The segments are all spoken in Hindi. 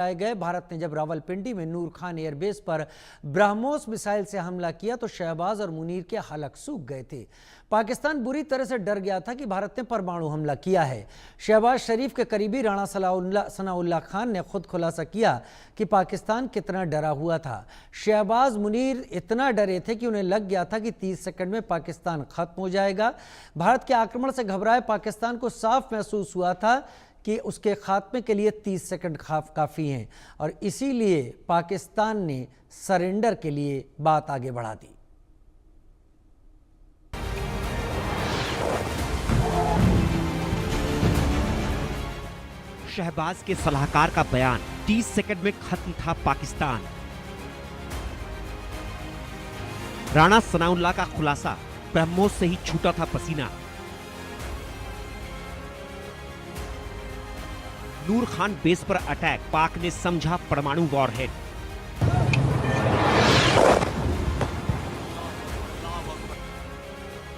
गए। भारत ने जब रावलपिंडी में नूर खान एयरबेस पर ब्रह्मोस मिसाइल से हमला किया तो शहबाज और मुनीर के हलक सूख गए थे। पाकिस्तान बुरी तरह से डर गया था कि भारत ने परमाणु हमला किया है। शहबाज शरीफ के करीबी राणा सनाउल्लाह खान ने खुद खुलासा किया कि पाकिस्तान कितना डरा हुआ था। शहबाज मुनीर इतना डरे थे कि उन्हें लग गया था कि 30 सेकंड में पाकिस्तान खत्म हो जाएगा। भारत के आक्रमण से घबराए पाकिस्तान को साफ महसूस हुआ था कि उसके खात्मे के लिए 30 सेकंड काफ़ी हैं और इसीलिए पाकिस्तान ने सरेंडर के लिए बात आगे बढ़ा दी। शहबाज के सलाहकार का बयान, 30 सेकंड में खत्म था पाकिस्तान। राणा सनाउल्लाह का खुलासा, ब्रह्मोस से ही छूटा था पसीना। नूर खान बेस पर अटैक, पाक ने समझा परमाणु वॉरहेड।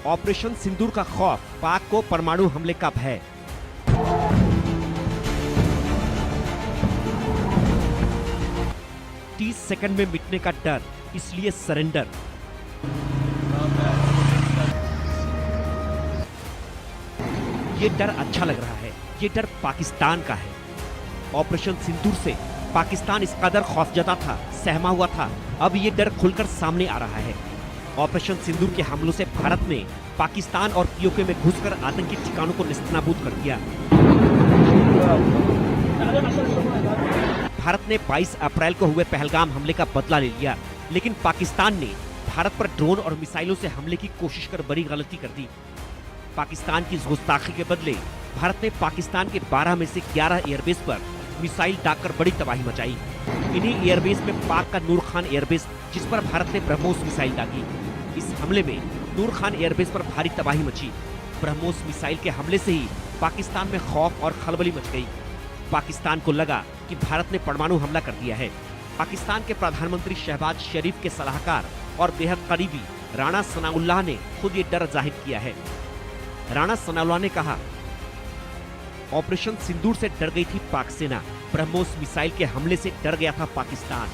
ऑपरेशन सिंदूर का खौफ, पाक को परमाणु हमले का भय। तीस सेकंड में मिटने का डर, इसलिए सरेंडर। ये डर अच्छा लग रहा है, ये डर पाकिस्तान का है। ऑपरेशन सिंदूर से पाकिस्तान इस कदर खौफजदा था, सहमा हुआ था, अब ये डर खुलकर सामने आ रहा है। ऑपरेशन सिंदूर के हमलों से भारत ने पाकिस्तान और पीओके में घुसकर आतंकी ठिकानों को नेस्तनाबूद कर दिया। भारत ने 22 अप्रैल को हुए पहलगाम हमले का बदला ले लिया, लेकिन पाकिस्तान ने भारत पर ड्रोन और मिसाइलों से हमले की कोशिश कर बड़ी गलती कर दी। पाकिस्तान की इस गुस्ताखी के बदले भारत ने पाकिस्तान के 12 में से 11 एयरबेस पर मिसाइल दागकर बड़ी तबाही मचाई। इन्हीं एयरबेस में पाक का नूर खान एयरबेस, जिस पर भारत ने ब्रह्मोस मिसाइल दागी। इस हमले में नूर खान एयरबेस पर भारी तबाही मची। ब्रह्मोस मिसाइल के हमले से ही पाकिस्तान में खौफ और खलबली मच गई। पाकिस्तान को लगा कि भारत ने परमाणु हमला कर दिया है। पाकिस्तान के प्रधानमंत्री शहबाज शरीफ के सलाहकार और बेहद करीबी राणा सनाउल्लाह ने खुद ये डर जाहिर किया है। राणा सनाउल्लाह ने कहा, ऑपरेशन सिंदूर से डर गई थी पाक सेना, ब्रह्मोस मिसाइल के हमले से डर गया था पाकिस्तान।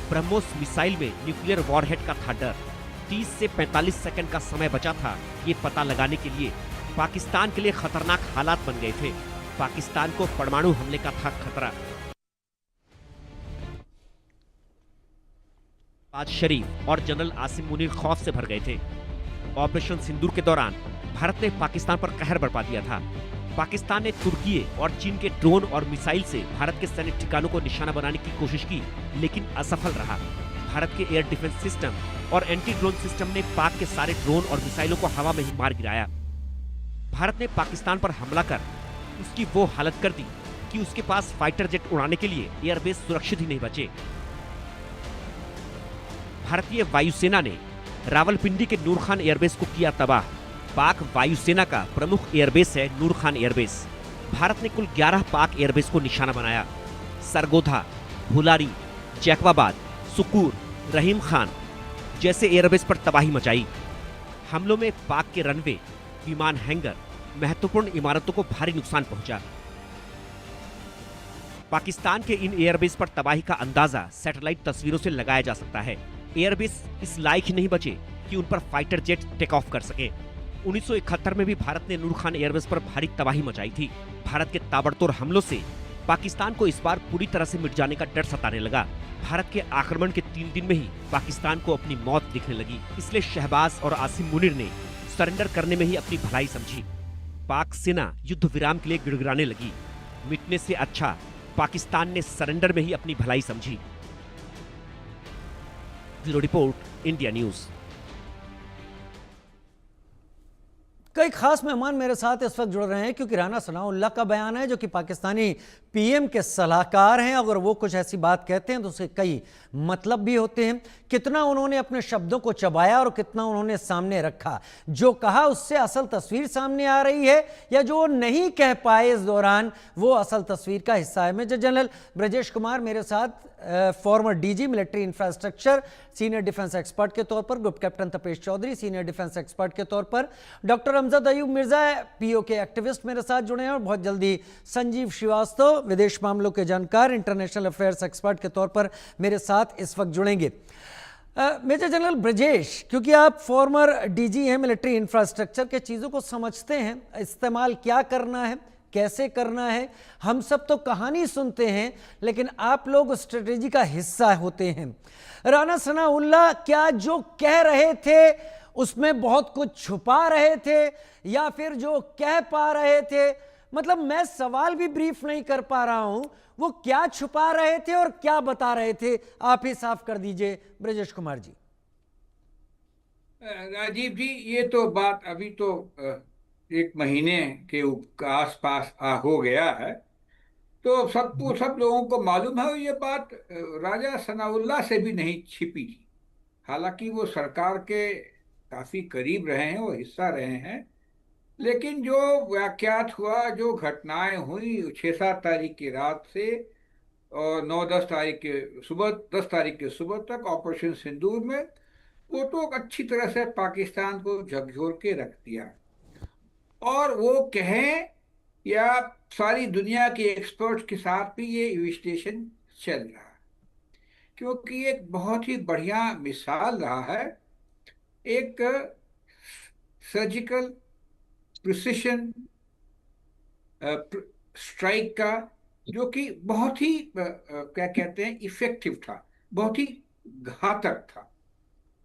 ब्रह्मोस मिसाइल में न्यूक्लियर वॉरहेड का था डर। 30 से 45 सेकंड का समय बचा था ये पता लगाने के लिए। पाकिस्तान के लिए खतरनाक हालात बन गए थे। पाकिस्तान को परमाणु हमले का था खतरा। आज शरीफ और जनरल आसिम मुनीर खौफ से भर गए थे। ऑपरेशन सिंदूर के दौरान भारत ने पाकिस्तान पर कहर बरपा दिया था। पाकिस्तान ने तुर्की और चीन के ड्रोन और मिसाइल से भारत के सैन्य ठिकानों को निशाना बनाने की कोशिश की, लेकिन असफल रहा। भारत के एयर डिफेंस सिस्टम और एंटी ड्रोन सिस्टम ने पाक के सारे ड्रोन और मिसाइलों को हवा में ही मार गिराया। भारत ने पाकिस्तान पर हमला कर उसकी वो हालत कर दी कि उसके पास फाइटर जेट उड़ाने के लिए एयरबेस सुरक्षित ही नहीं बचे। भारतीय वायुसेना ने रावलपिंडी के नूर खान एयरबेस को किया तबाह। पाक वायुसेना का प्रमुख एयरबेस है नूर खान एयरबेस। भारत ने कुल 11 पाक एयरबेस को निशाना बनाया। सरगोधा, भुलारी, जैकबाबाद, सुकूर, रहीम खान जैसे एयरबेस पर तबाही मचाई। हमलों में पाक के रनवे, विमान हैंगर, महत्वपूर्ण इमारतों को भारी नुकसान पहुंचा। पाकिस्तान के इन एयरबेस पर तबाही का अंदाजा सैटेलाइट तस्वीरों से लगाया जा सकता है। एयरबेस इस लायक ही नहीं बचे कि उन पर फाइटर जेट टेक ऑफ कर सके। 1971 में भी भारत ने नूर खान एयरबेस पर भारी तबाही मचाई थी। भारत के ताबड़तोड़ हमलों से पाकिस्तान को इस बार पूरी तरह से मिट जाने का डर सताने लगा। भारत के आक्रमण के 3 दिन में ही पाकिस्तान को अपनी मौत दिखने लगी। इसलिए शहबाज और आसिम मुनीर ने सरेंडर करने में ही अपनी भलाई समझी। पाक सेना युद्ध विराम के लिए गिड़गिड़ाने लगी। मिटने से अच्छा पाकिस्तान ने सरेंडर में ही अपनी भलाई समझी। Bureau report, India news. कई खास मेहमान मेरे साथ इस वक्त जुड़ रहे हैं क्योंकि राणा सनाउल्लाह का बयान है, जो कि पाकिस्तानी पीएम के सलाहकार हैं। अगर वो कुछ ऐसी बात कहते हैं तो उसके कई मतलब भी होते हैं। कितना उन्होंने अपने शब्दों को चबाया और कितना उन्होंने सामने रखा। जो कहा उससे असल तस्वीर सामने आ रही है या जो नहीं कह पाए इस दौरान वो असल तस्वीर का हिस्सा है। मेजर जनरल ब्रजेश कुमार मेरे साथ, former DG military infrastructure, senior defence expert के तौर पर, group captain Tapesh Chaudhary senior defence expert के तौर पर, डॉक्टर अमजद अयूब मिर्जा पीओ के एक्टिविस्ट मेरे साथ जुड़े हैं और बहुत जल्दी संजीव श्रीवास्तव विदेश मामलों के जानकार इंटरनेशनल अफेयर्स एक्सपर्ट के तौर पर मेरे साथ इस वक्त जुड़ेंगे। मेजर जनरल ब्रजेश, क्योंकि आप फॉर्मर डीजी हैं, मिलिट्री इंफ्रास्ट्रक्चर के चीज़ों को समझते हैं, इस्तेमाल क्या करना है, कैसे करना है, हम सब तो कहानी सुनते हैं लेकिन आप लोग स्ट्रेटेजी का हिस्सा होते हैं। राना सनाउल्लाह क्या जो कह रहे थे उसमें बहुत कुछ छुपा रहे थे या फिर जो कह पा रहे थे, मतलब मैं सवाल भी ब्रीफ नहीं कर पा रहा हूं, वो क्या छुपा रहे थे और क्या बता रहे थे, आप ही साफ कर दीजिए ब्रजेश कुमार जी। राजीव जी, ये तो बात अभी तो एक महीने के आसपास हो गया है, तो सबको सब लोगों को मालूम है। ये बात राजा सनाउल्लाह से भी नहीं छिपी थी। हालांकि वो सरकार के काफी करीब रहे हैं, वो हिस्सा रहे हैं, लेकिन जो वाकयात हुआ, जो घटनाएं हुई 6-7 तारीख की रात से और 9-10 तारीख के सुबह, 10 तारीख के सुबह तक ऑपरेशन सिंदूर में, वो तो अच्छी तरह से पाकिस्तान को झकझोर के रख दिया। और वो कहें या सारी दुनिया के एक्सपर्ट्स के साथ भी ये इन्वेस्टिगेशन चल रहा है, क्योंकि एक बहुत ही बढ़िया मिसाल रहा है एक सर्जिकल प्रिसिशन स्ट्राइक का, जो कि बहुत ही क्या कहते हैं, इफेक्टिव था, बहुत ही घातक था।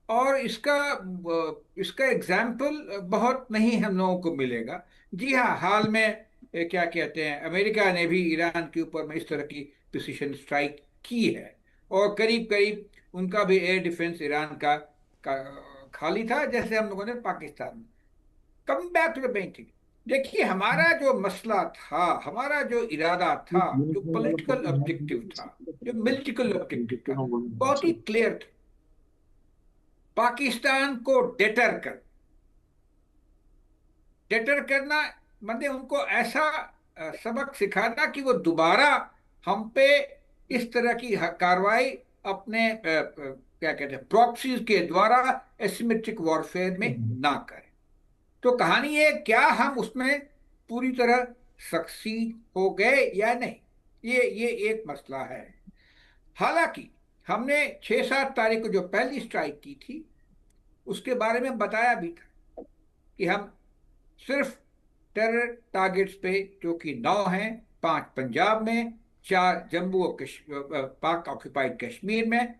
और इसका एग्जाम्पल बहुत नहीं हम लोगों को मिलेगा। जी हाँ, हाल में क्या कहते हैं, अमेरिका ने भी ईरान के ऊपर में इस तरह की प्रिसिशन स्ट्राइक की है और करीब करीब उनका भी एयर डिफेंस ईरान का खाली था, जैसे हम लोगों ने पाकिस्तान में। Come back to the main thing, देखिए हमारा जो मसला था, हमारा जो इरादा था, जो पॉलिटिकल ऑब्जेक्टिव था, जो मिलिट्रिकल ऑब्जेक्टिव था, बहुत ही क्लियर था। पाकिस्तान को डेटर करना मतलब उनको ऐसा सबक सिखाना कि वो दोबारा हम पे इस तरह की कार्रवाई अपने क्या कहते हैं, प्रॉक्सीज के द्वारा एसिमेट्रिक वॉरफेयर में ना करें। तो कहानी है, क्या हम उसमें पूरी तरह सक्सीड हो गए या नहीं, ये एक मसला है। हालांकि हमने 6-7 तारीख को जो पहली स्ट्राइक की थी, उसके बारे में बताया भी था कि हम सिर्फ टेरर टारगेट्स पे, जो कि 9 हैं, 5 पंजाब में, 4 जम्मू और पाक ऑक्यूपाइड कश्मीर में,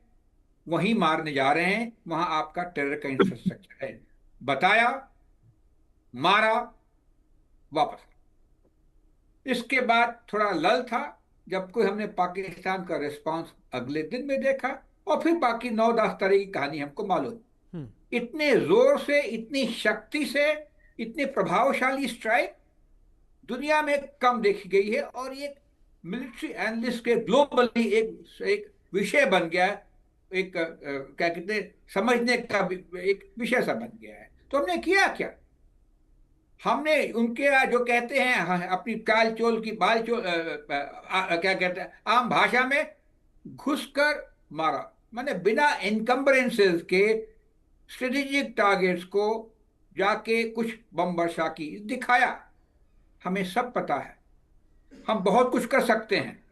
वहीं मारने जा रहे हैं, वहां आपका टेरर का इंफ्रास्ट्रक्चर है। बताया, मारा, वापस। इसके बाद थोड़ा लल था, जब कोई हमने पाकिस्तान का रिस्पांस अगले दिन में देखा, और फिर बाकी 9-10 तारीख की कहानी हमको मालूम। इतने जोर से, इतनी शक्ति से, इतनी प्रभावशाली स्ट्राइक दुनिया में कम देखी गई है, और ये मिलिट्री एनालिस्ट के ग्लोबली एक विषय बन गया है, एक क्या कहते हैं, समझने का एक विषय सा बन गया है। तो हमने किया क्या? हमने उनके जो कहते हैं अपनी चाल चोल की बाल चोल क्या कहते हैं, आम भाषा में घुसकर मारा, माने बिना इनकम्बरेंसेस के स्ट्रेटेजिक टारगेट्स को जाके कुछ बम वर्षा की दिखाया। हमें सब पता है, हम बहुत कुछ कर सकते हैं,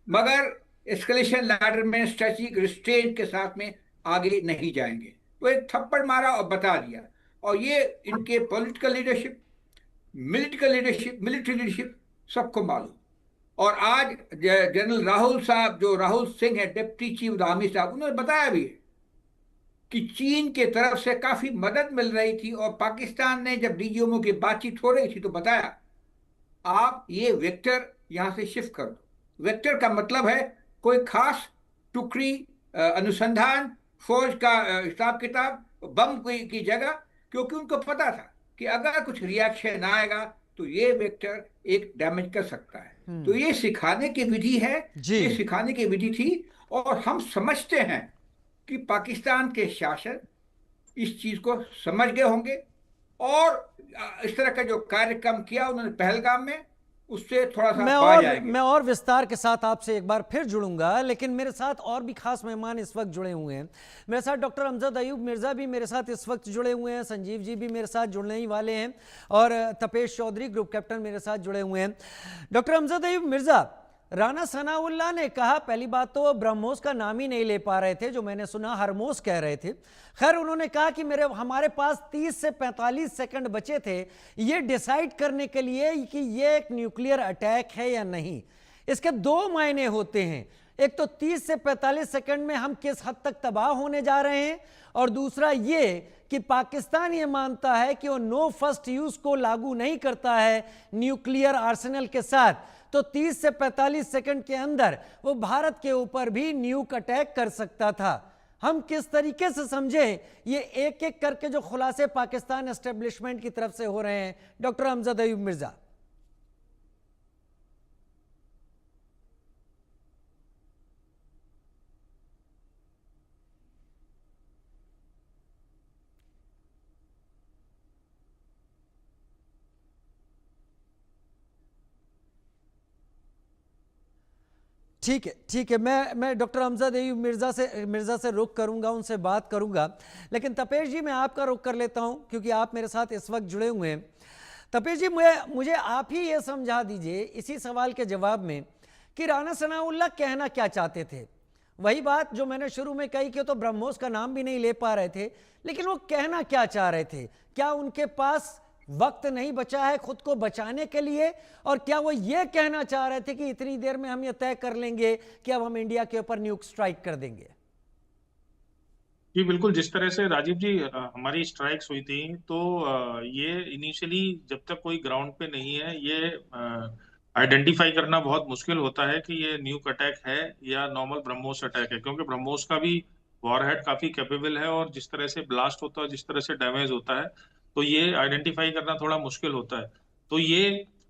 मगर एस्केलेशन लैडर में स्ट्रेटेजिक रिस्ट्रेंट के साथ में आगे नहीं जाएंगे। तो एक थप्पड़ मारा और बता दिया। और ये इनके पॉलिटिकल लीडरशिप, मिलिट्री लीडरशिप सबको मालूम। और आज जनरल राहुल साहब, जो राहुल सिंह है, डिप्टी चीफ आर्मी साहब, उन्होंने बताया भी है कि चीन के तरफ से काफी मदद मिल रही थी। और पाकिस्तान ने जब डीजीएमओ की बातचीत हो रही थी तो बताया, आप ये वेक्टर यहां से शिफ्ट कर दो। वेक्टर का मतलब है कोई खास टुकड़ी, अनुसंधान, फौज का हिसाब किताब, बम की जगह, क्योंकि उनको पता था कि अगर कुछ रिएक्शन आएगा तो ये वेक्टर एक डैमेज कर सकता है। तो ये सिखाने की विधि है, ये सिखाने की विधि थी। और हम समझते हैं कि पाकिस्तान के शासक इस चीज को समझ गए होंगे, और इस तरह का जो कार्यक्रम किया उन्होंने पहलगाम में, उससे थोड़ा सा बाज आएंगे। मैं और विस्तार के साथ आपसे एक बार फिर जुड़ूंगा, लेकिन मेरे साथ और भी खास मेहमान इस वक्त जुड़े हुए हैं। मेरे साथ डॉक्टर अमजद अयूब मिर्ज़ा भी मेरे साथ इस वक्त जुड़े हुए हैं, संजीव जी भी मेरे साथ जुड़ने ही वाले हैं, और तपेश चौधरी ग्रुप कैप्टन मेरे साथ जुड़े हुए हैं। डॉक्टर अमजद अयूब मिर्ज़ा, राना सनाउल्लाह ने कहा, पहली बात तो वो ब्रह्मोस का नाम ही नहीं ले पा रहे थे, जो मैंने सुना हरमोस कह रहे थे। खैर, उन्होंने कहा कि हमारे पास 30 से 45 सेकंड बचे थे ये डिसाइड करने के लिए कि ये एक न्यूक्लियर अटैक है या नहीं। इसके दो मायने होते हैं, एक तो 30 से 45 सेकंड में हम किस हद तक तबाह होने जा रहे हैं, और दूसरा ये कि पाकिस्तान ये मानता है कि वो नो फर्स्ट यूज को लागू नहीं करता है न्यूक्लियर आर्सेनल के साथ, तो 30 से 45 सेकंड के अंदर वो भारत के ऊपर भी न्यूक अटैक कर सकता था। हम किस तरीके से समझें ये एक एक करके जो खुलासे पाकिस्तान एस्टेब्लिशमेंट की तरफ से हो रहे हैं, डॉक्टर अमजद अयूब मिर्जा? ठीक है, मैं डॉक्टर अमजद अयूब मिर्ज़ा से रुख करूंगा, उनसे बात करूंगा, लेकिन तपेश जी मैं आपका रुख कर लेता हूं क्योंकि आप मेरे साथ इस वक्त जुड़े हुए हैं। तपेश जी, मुझे आप ही ये समझा दीजिए इसी सवाल के जवाब में कि राना सनाउल्लाह कहना क्या चाहते थे। वही बात जो मैंने शुरू में कही कि तो ब्रह्मोस का नाम भी नहीं ले पा रहे थे, लेकिन वो कहना क्या चाह रहे थे? क्या उनके पास वक्त नहीं बचा है खुद को बचाने के लिए, और क्या वो ये कहना चाह रहे थे कि इतनी देर में हम ये तय कर लेंगे कि अब हम इंडिया के ऊपर न्यूक स्ट्राइक कर देंगे? जी बिल्कुल, जिस तरह से राजीव जी हमारी स्ट्राइक्स हुई थी, तो ये इनिशियली जब तक कोई ग्राउंड पे नहीं है, ये आइडेंटिफाई करना बहुत मुश्किल होता है कि ये न्यूक अटैक है या नॉर्मल ब्रह्मोस अटैक है, क्योंकि ब्रह्मोस का भी वॉरहेड काफी कैपेबल है, और जिस तरह से ब्लास्ट होता है, जिस तरह से डैमेज होता है, तो ये आइडेंटिफाई करना थोड़ा मुश्किल होता है। तो ये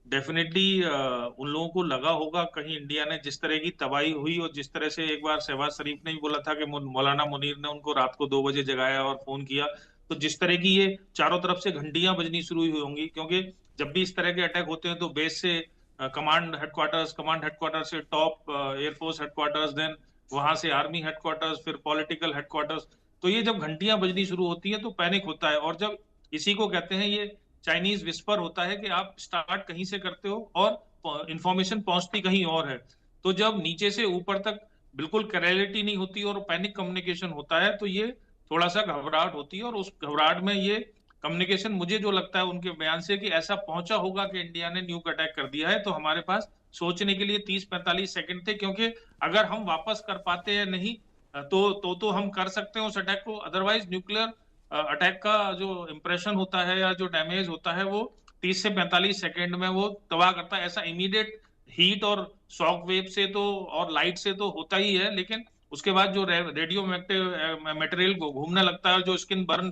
डेफिनेटली उन लोगों को लगा होगा कहीं इंडिया ने जिस तरह की तबाही हुई, और जिस तरह से एक बार शहबाज शरीफ ने भी बोला था कि मौलाना मुनीर ने उनको रात को 2 बजे जगाया और फोन किया, तो जिस तरह की ये चारों तरफ से घंटियां बजनी शुरू हुई होंगी, क्योंकि जब भी इस तरह के अटैक होते हैं तो बेस से कमांड हेडक्वार्टर से टॉप एयरफोर्स हेडक्वार्टर्स, देन वहां से आर्मी हेडक्वार्टर्स, फिर पॉलिटिकल हेडक्वार्टर्स, तो ये जब घंटियां बजनी शुरू होती है तो पैनिक होता है। और जब इसी को कहते हैं, ये चाइनीज विस्पर होता है कि आप स्टार्ट कहीं से करते हो और इंफॉर्मेशन पहुंचती कहीं और है। तो जब नीचे से ऊपर तक बिल्कुल क्लैरिटी नहीं होती और पैनिक कम्युनिकेशन होता है, तो ये थोड़ा सा घबराहट होती है, और उस घबराहट में ये कम्युनिकेशन, मुझे जो लगता है उनके बयान से, कि ऐसा पहुंचा होगा कि इंडिया ने न्यूक अटैक कर दिया है, तो हमारे पास सोचने के लिए 30-45 सेकंड थे, क्योंकि अगर हम वापस कर पाते हैं नहीं तो हम कर सकते हैं उस अटैक को। अदरवाइज न्यूक्लियर अटैक का जो इंप्रेशन होता है या जो डैमेज होता है, वो 30 से 45 सेकंड में वो तबाह करता है। ऐसा इमीडिएट हीट और शॉक वेव से तो और लाइट से तो होता ही है, लेकिन उसके बाद जो रेडियो मटेरियल को घूमने लगता है, जो स्किन बर्न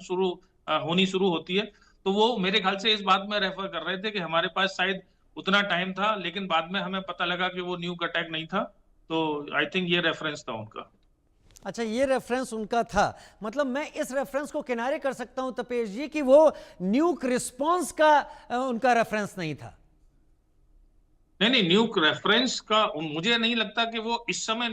होनी शुरू होती है, तो वो मेरे ख्याल से इस बात में रेफर कर रहे थे कि हमारे पास शायद उतना टाइम था, लेकिन बाद में हमें पता लगा कि वो न्यूक अटैक नहीं था। तो आई थिंक ये रेफरेंस था उनका। अच्छा, ये रेफरेंस उनका था, मतलब मैं इस रेफरेंस को किनारे कर सकता हूं तपेश जी कि वो न्यूक रिस्पांस का उनका रेफरेंस नहीं था? नहीं, न्यूक रेफरेंस का मुझे नहीं लगता कि वो इस समय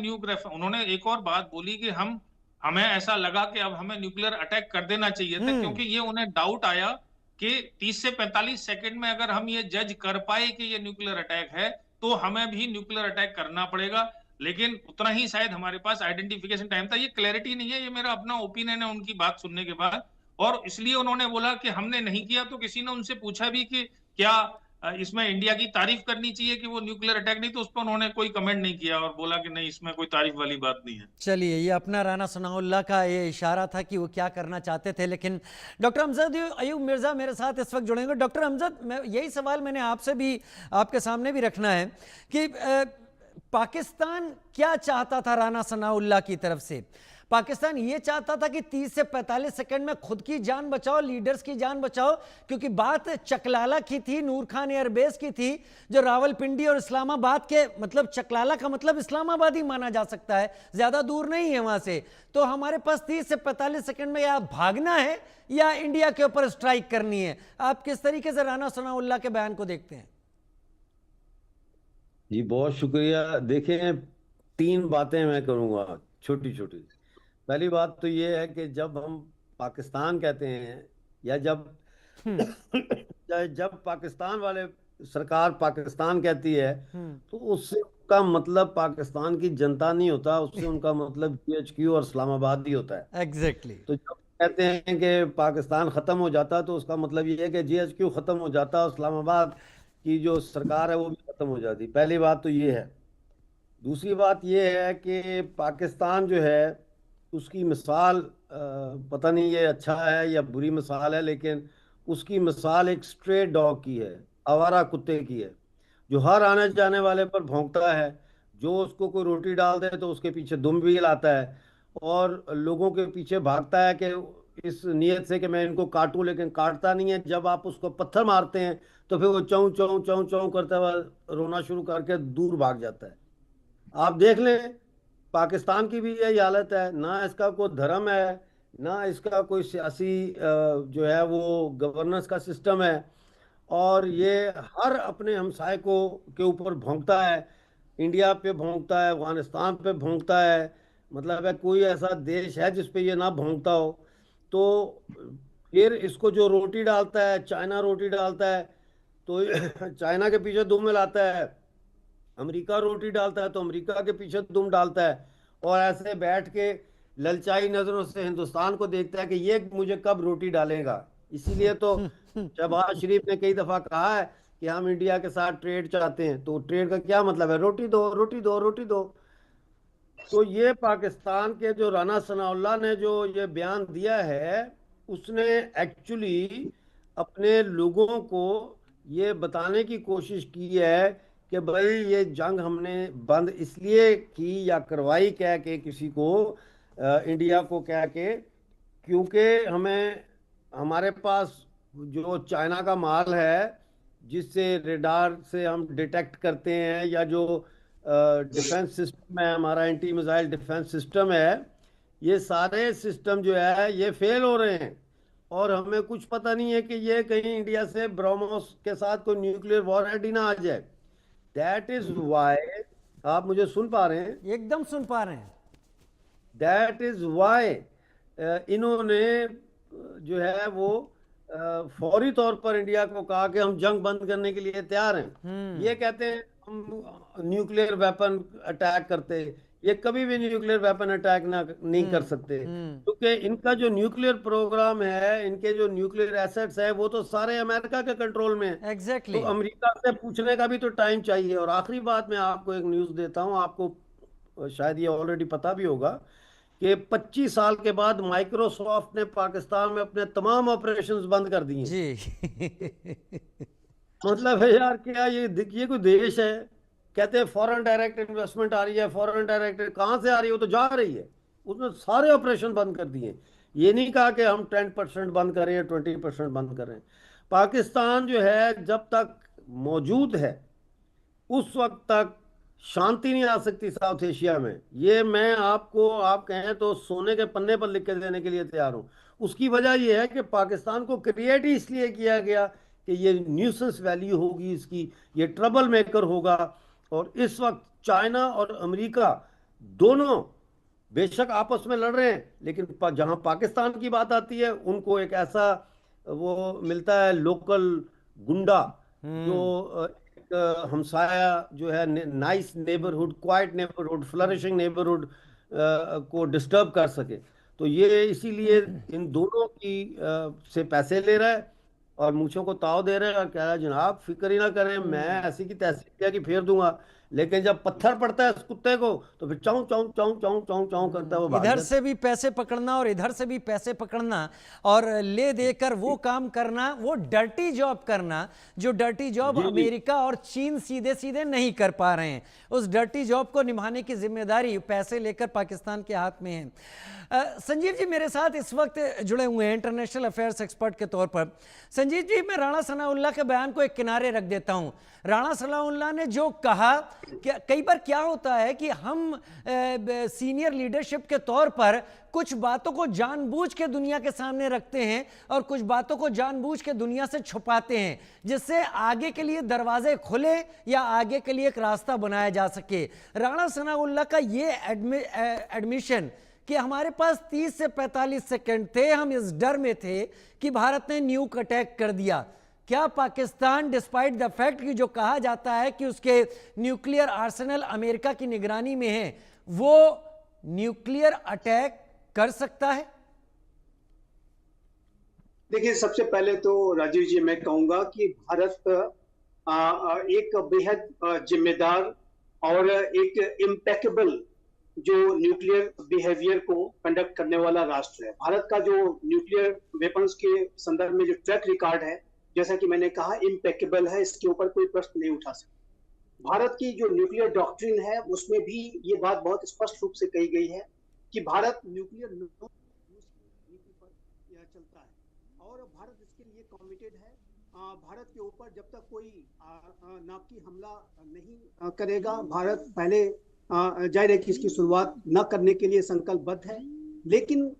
उन्होंने एक और बात बोली कि हमें ऐसा लगा कि अब हमें न्यूक्लियर अटैक कर देना चाहिए था, क्योंकि ये उन्हें डाउट आया कि 30 से 45 सेकंड में अगर हम ये जज कर पाए कि ये न्यूक्लियर अटैक है, तो हमें भी न्यूक्लियर अटैक करना पड़ेगा। लेकिन उतना ही शायद हमारे पास आइडेंटिफिकेशन टाइम था। ये क्लैरिटी नहीं है, ये मेरा अपना ओपिनियन है उनकी बात सुनने के बाद, और इसलिए उन्होंने बोला कि हमने नहीं किया। तो किसी ने उनसे पूछा भी कि क्या इसमें इंडिया की तारीफ करनी चाहिए कि वो न्यूक्लियर अटैक नहीं, तो उस पर उन्होंने कोई कमेंट नहीं किया और बोला कि नहीं, इसमें कोई तारीफ वाली बात नहीं है। चलिए, ये अपना राना सनाउल्लाह का ये इशारा था कि वो क्या करना चाहते थे। लेकिन डॉक्टर अमजद अयूब मिर्ज़ा मेरे साथ इस वक्त जुड़ेंगे। डॉक्टर अमजद, मैं यही सवाल मैंने आपसे भी, आपके सामने भी रखना है कि पाकिस्तान क्या चाहता था राना सनाउल्लाह की तरफ से? पाकिस्तान ये चाहता था कि 30 से 45 सेकंड में खुद की जान बचाओ, लीडर्स की जान बचाओ, क्योंकि बात चकलाला की थी, नूर खान एयरबेस की थी, जो रावलपिंडी और इस्लामाबाद के, मतलब चकलाला का मतलब इस्लामाबाद ही माना जा सकता है, ज़्यादा दूर नहीं है वहाँ से। तो हमारे पास 30 से 45 सेकंड में या भागना है या इंडिया के ऊपर स्ट्राइक करनी है। आप किस तरीके से राना सनाउल्लाह के बयान को देखते हैं? जी बहुत शुक्रिया। देखें, तीन बातें मैं करूँगा छोटी छोटी। पहली बात तो ये है कि जब हम पाकिस्तान कहते हैं, या जब हम्म। जब पाकिस्तान वाले सरकार पाकिस्तान कहती है, हम्म। तो उससे उनका मतलब पाकिस्तान की जनता नहीं होता, उससे उनका मतलब GHQ और इस्लामाबाद ही होता है। एग्जैक्टली। तो जब कहते हैं कि पाकिस्तान ख़त्म हो जाता, तो उसका मतलब ये है कि GHQ ख़त्म हो जाता, और इस्लामाबाद की जो सरकार है वो भी ख़त्म हो जाती। पहली बात तो ये है। दूसरी बात यह है कि पाकिस्तान जो है, उसकी मिसाल पता नहीं ये अच्छा है या बुरी मिसाल है, लेकिन उसकी मिसाल एक स्ट्रे डॉग की है, आवारा कुत्ते की है, जो हर आने जाने वाले पर भौंकता है। जो उसको कोई रोटी डाल दे तो उसके पीछे दुम भी लाता है, और लोगों के पीछे भागता है कि इस नियत से कि मैं इनको काटूं, लेकिन काटता नहीं है। जब आप उसको पत्थर मारते हैं तो फिर वो चौं चौं चौं चौं करते हुए रोना शुरू करके दूर भाग जाता है। आप देख लें, पाकिस्तान की भी यही हालत है। ना इसका कोई धर्म है, ना इसका कोई सियासी जो है वो गवर्नेंस का सिस्टम है, और ये हर अपने हमसाय को के ऊपर भौंकता है। इंडिया पे भौंकता है, अफगानिस्तान पे भौंकता है। मतलब है, कोई ऐसा देश है जिस पे ये ना भौंकता हो। तो फिर इसको जो रोटी डालता है, चाइना रोटी डालता है तो चाइना के पीछे दुम मिलाता है। अमेरिका रोटी डालता है तो अमेरिका के पीछे दुम डालता है। और ऐसे बैठ के ललचाई नजरों से हिंदुस्तान को देखता है कि ये मुझे कब रोटी डालेगा। इसीलिए तो शहबाज शरीफ ने कई दफा कहा है कि हम इंडिया के साथ ट्रेड चाहते हैं। तो ट्रेड का क्या मतलब है? रोटी दो, रोटी दो, रोटी दो। तो ये पाकिस्तान के जो राना सनाउल्लाह ने जो ये बयान दिया है, उसने एक्चुअली अपने लोगों को ये बताने की कोशिश की है कि भाई ये जंग हमने बंद इसलिए की या करवाई, कह के किसी को इंडिया को कह के, क्योंकि हमें हमारे पास जो चाइना का माल है, जिससे रेडार से हम डिटेक्ट करते हैं, या जो डिफेंस सिस्टम है हमारा, एंटी मिसाइल डिफेंस सिस्टम है, ये सारे सिस्टम जो है ये फेल हो रहे हैं। और हमें कुछ पता नहीं है कि ये कहीं इंडिया से ब्रह्मोस के साथ कोई न्यूक्लियर वॉर रेडी ना आ जाए। दैट इज वाई, आप मुझे सुन पा रहे हैं? एकदम सुन पा रहे हैं। दैट इज वाई इन्होंने जो है वो फौरी तौर पर इंडिया को कहा कि हम जंग बंद करने के लिए तैयार हैं। ये कहते हैं हम न्यूक्लियर वेपन अटैक करते, ये कभी भी न्यूक्लियर वेपन अटैक ना नहीं कर सकते, क्योंकि इनका जो न्यूक्लियर प्रोग्राम है, इनके जो न्यूक्लियर एसेट्स है, वो तो सारे अमेरिका के कंट्रोल में है। एग्जैक्टली। तो अमेरिका से पूछने का भी तो टाइम चाहिए। और आखिरी बात, मैं आपको एक न्यूज़ देता हूँ, आपको शायद ये ऑलरेडी पता भी होगा कि 25 साल के बाद माइक्रोसॉफ्ट ने पाकिस्तान में अपने तमाम ऑपरेशंस बंद कर दिए। जी। मतलब है यार, क्या ये कोई देश है? कहते हैं फॉरेन डायरेक्ट इन्वेस्टमेंट आ रही है, फॉरेन डायरेक्ट कहाँ से आ रही है? वो तो जा रही है। उसने सारे ऑपरेशन बंद कर दिए। ये नहीं कहा कि हम 10% बंद करें या 20% बंद करें। पाकिस्तान जो है जब तक मौजूद है, उस वक्त तक शांति नहीं आ सकती साउथ एशिया में। ये मैं आपको, आप कहें तो सोने के पन्ने पर लिख के देने के लिए तैयार हूँ। उसकी वजह यह है कि पाकिस्तान को क्रिएट ही इसलिए किया गया कि ये न्यूसेंस वैल्यू होगी इसकी, ये ट्रबल मेकर होगा। और इस वक्त चाइना और अमेरिका दोनों बेशक आपस में लड़ रहे हैं, लेकिन जहां पाकिस्तान की बात आती है, उनको एक ऐसा वो मिलता है लोकल गुंडा, जो हमसाया जो है, nice neighbourhood, quite neighbourhood, flourishing neighbourhood को डिस्टर्ब कर सके। तो ये इसीलिए इन दोनों की से पैसे ले रहा है और मूछों को ताव दे रहा है, और कह रहा है जनाब फिक्र ही ना करें, मैं ऐसी की तैसी किया कि फेर दूंगा। लेकिन जब पत्थर पड़ता है उस कुत्ते को, तो फिर चाऊ चाऊ चाऊ चाऊ चाऊ चाऊ करता है वो भाग इधर जाता है। से भी पैसे पकड़ना और इधर से भी पैसे पकड़ना और ले देकर वो काम करना, वो डर्टी जॉब करना, जो डर्टी जॉब अमेरिका और चीन सीधे सीधे नहीं कर पा रहे हैं। उस डर्टी जॉब को निभाने की जिम्मेदारी पैसे लेकर पाकिस्तान के हाथ में है। संजीव जी मेरे साथ इस वक्त जुड़े हुए हैं इंटरनेशनल अफेयर्स एक्सपर्ट के तौर पर। संजीव जी, मैं राणा सनाउल्लाह के बयान को एक किनारे रख देता हूं। राणा सनाउल्लाह ने जो कहा कई बार क्या होता है कि हम सीनियर लीडरशिप के तौर पर कुछ बातों को जानबूझ के दुनिया के सामने रखते हैं और कुछ बातों को जानबूझ के दुनिया से छुपाते हैं, जिससे आगे के लिए दरवाजे खुले या आगे के लिए एक रास्ता बनाया जा सके। राणा सनाउल्लाह का ये एडमिशन कि हमारे पास 30 से 45 सेकंड थे, हम इस डर में थे कि भारत ने न्यूक अटैक कर दिया। क्या पाकिस्तान डिस्पाइट द फैक्ट कि जो कहा जाता है कि उसके न्यूक्लियर आर्सेनल अमेरिका की निगरानी में है, वो न्यूक्लियर अटैक कर सकता है? देखिए, सबसे पहले तो राजीव जी मैं कहूंगा कि भारत एक बेहद जिम्मेदार और एक इम्पेकेबल जो न्यूक्लियर बिहेवियर को कंडक्ट करने वाला राष्ट्र है। भारत का जो न्यूक्लियर वेपन्स के संदर्भ में जो ट्रैक रिकॉर्ड है, जैसा कि मैंने कहा, इम्पेकेबल है, इसके ऊपर कोई प्रश्न नहीं उठा सकता। भारत की जो न्यूक्लियर डॉक्ट्रिन है उसमें भी ये बात बहुत स्पष्ट रूप से कही गई है कि भारत न्यूक्लियर नीति पर चलता है और भारत इसके लिए कमिटेड है। भारत के ऊपर जब तक कोई नापकी हमला नहीं करेगा, भारत पहले जाहिर है कि इसकी शुरुआत न करने के लिए संकल्पबद्ध है। लेकिन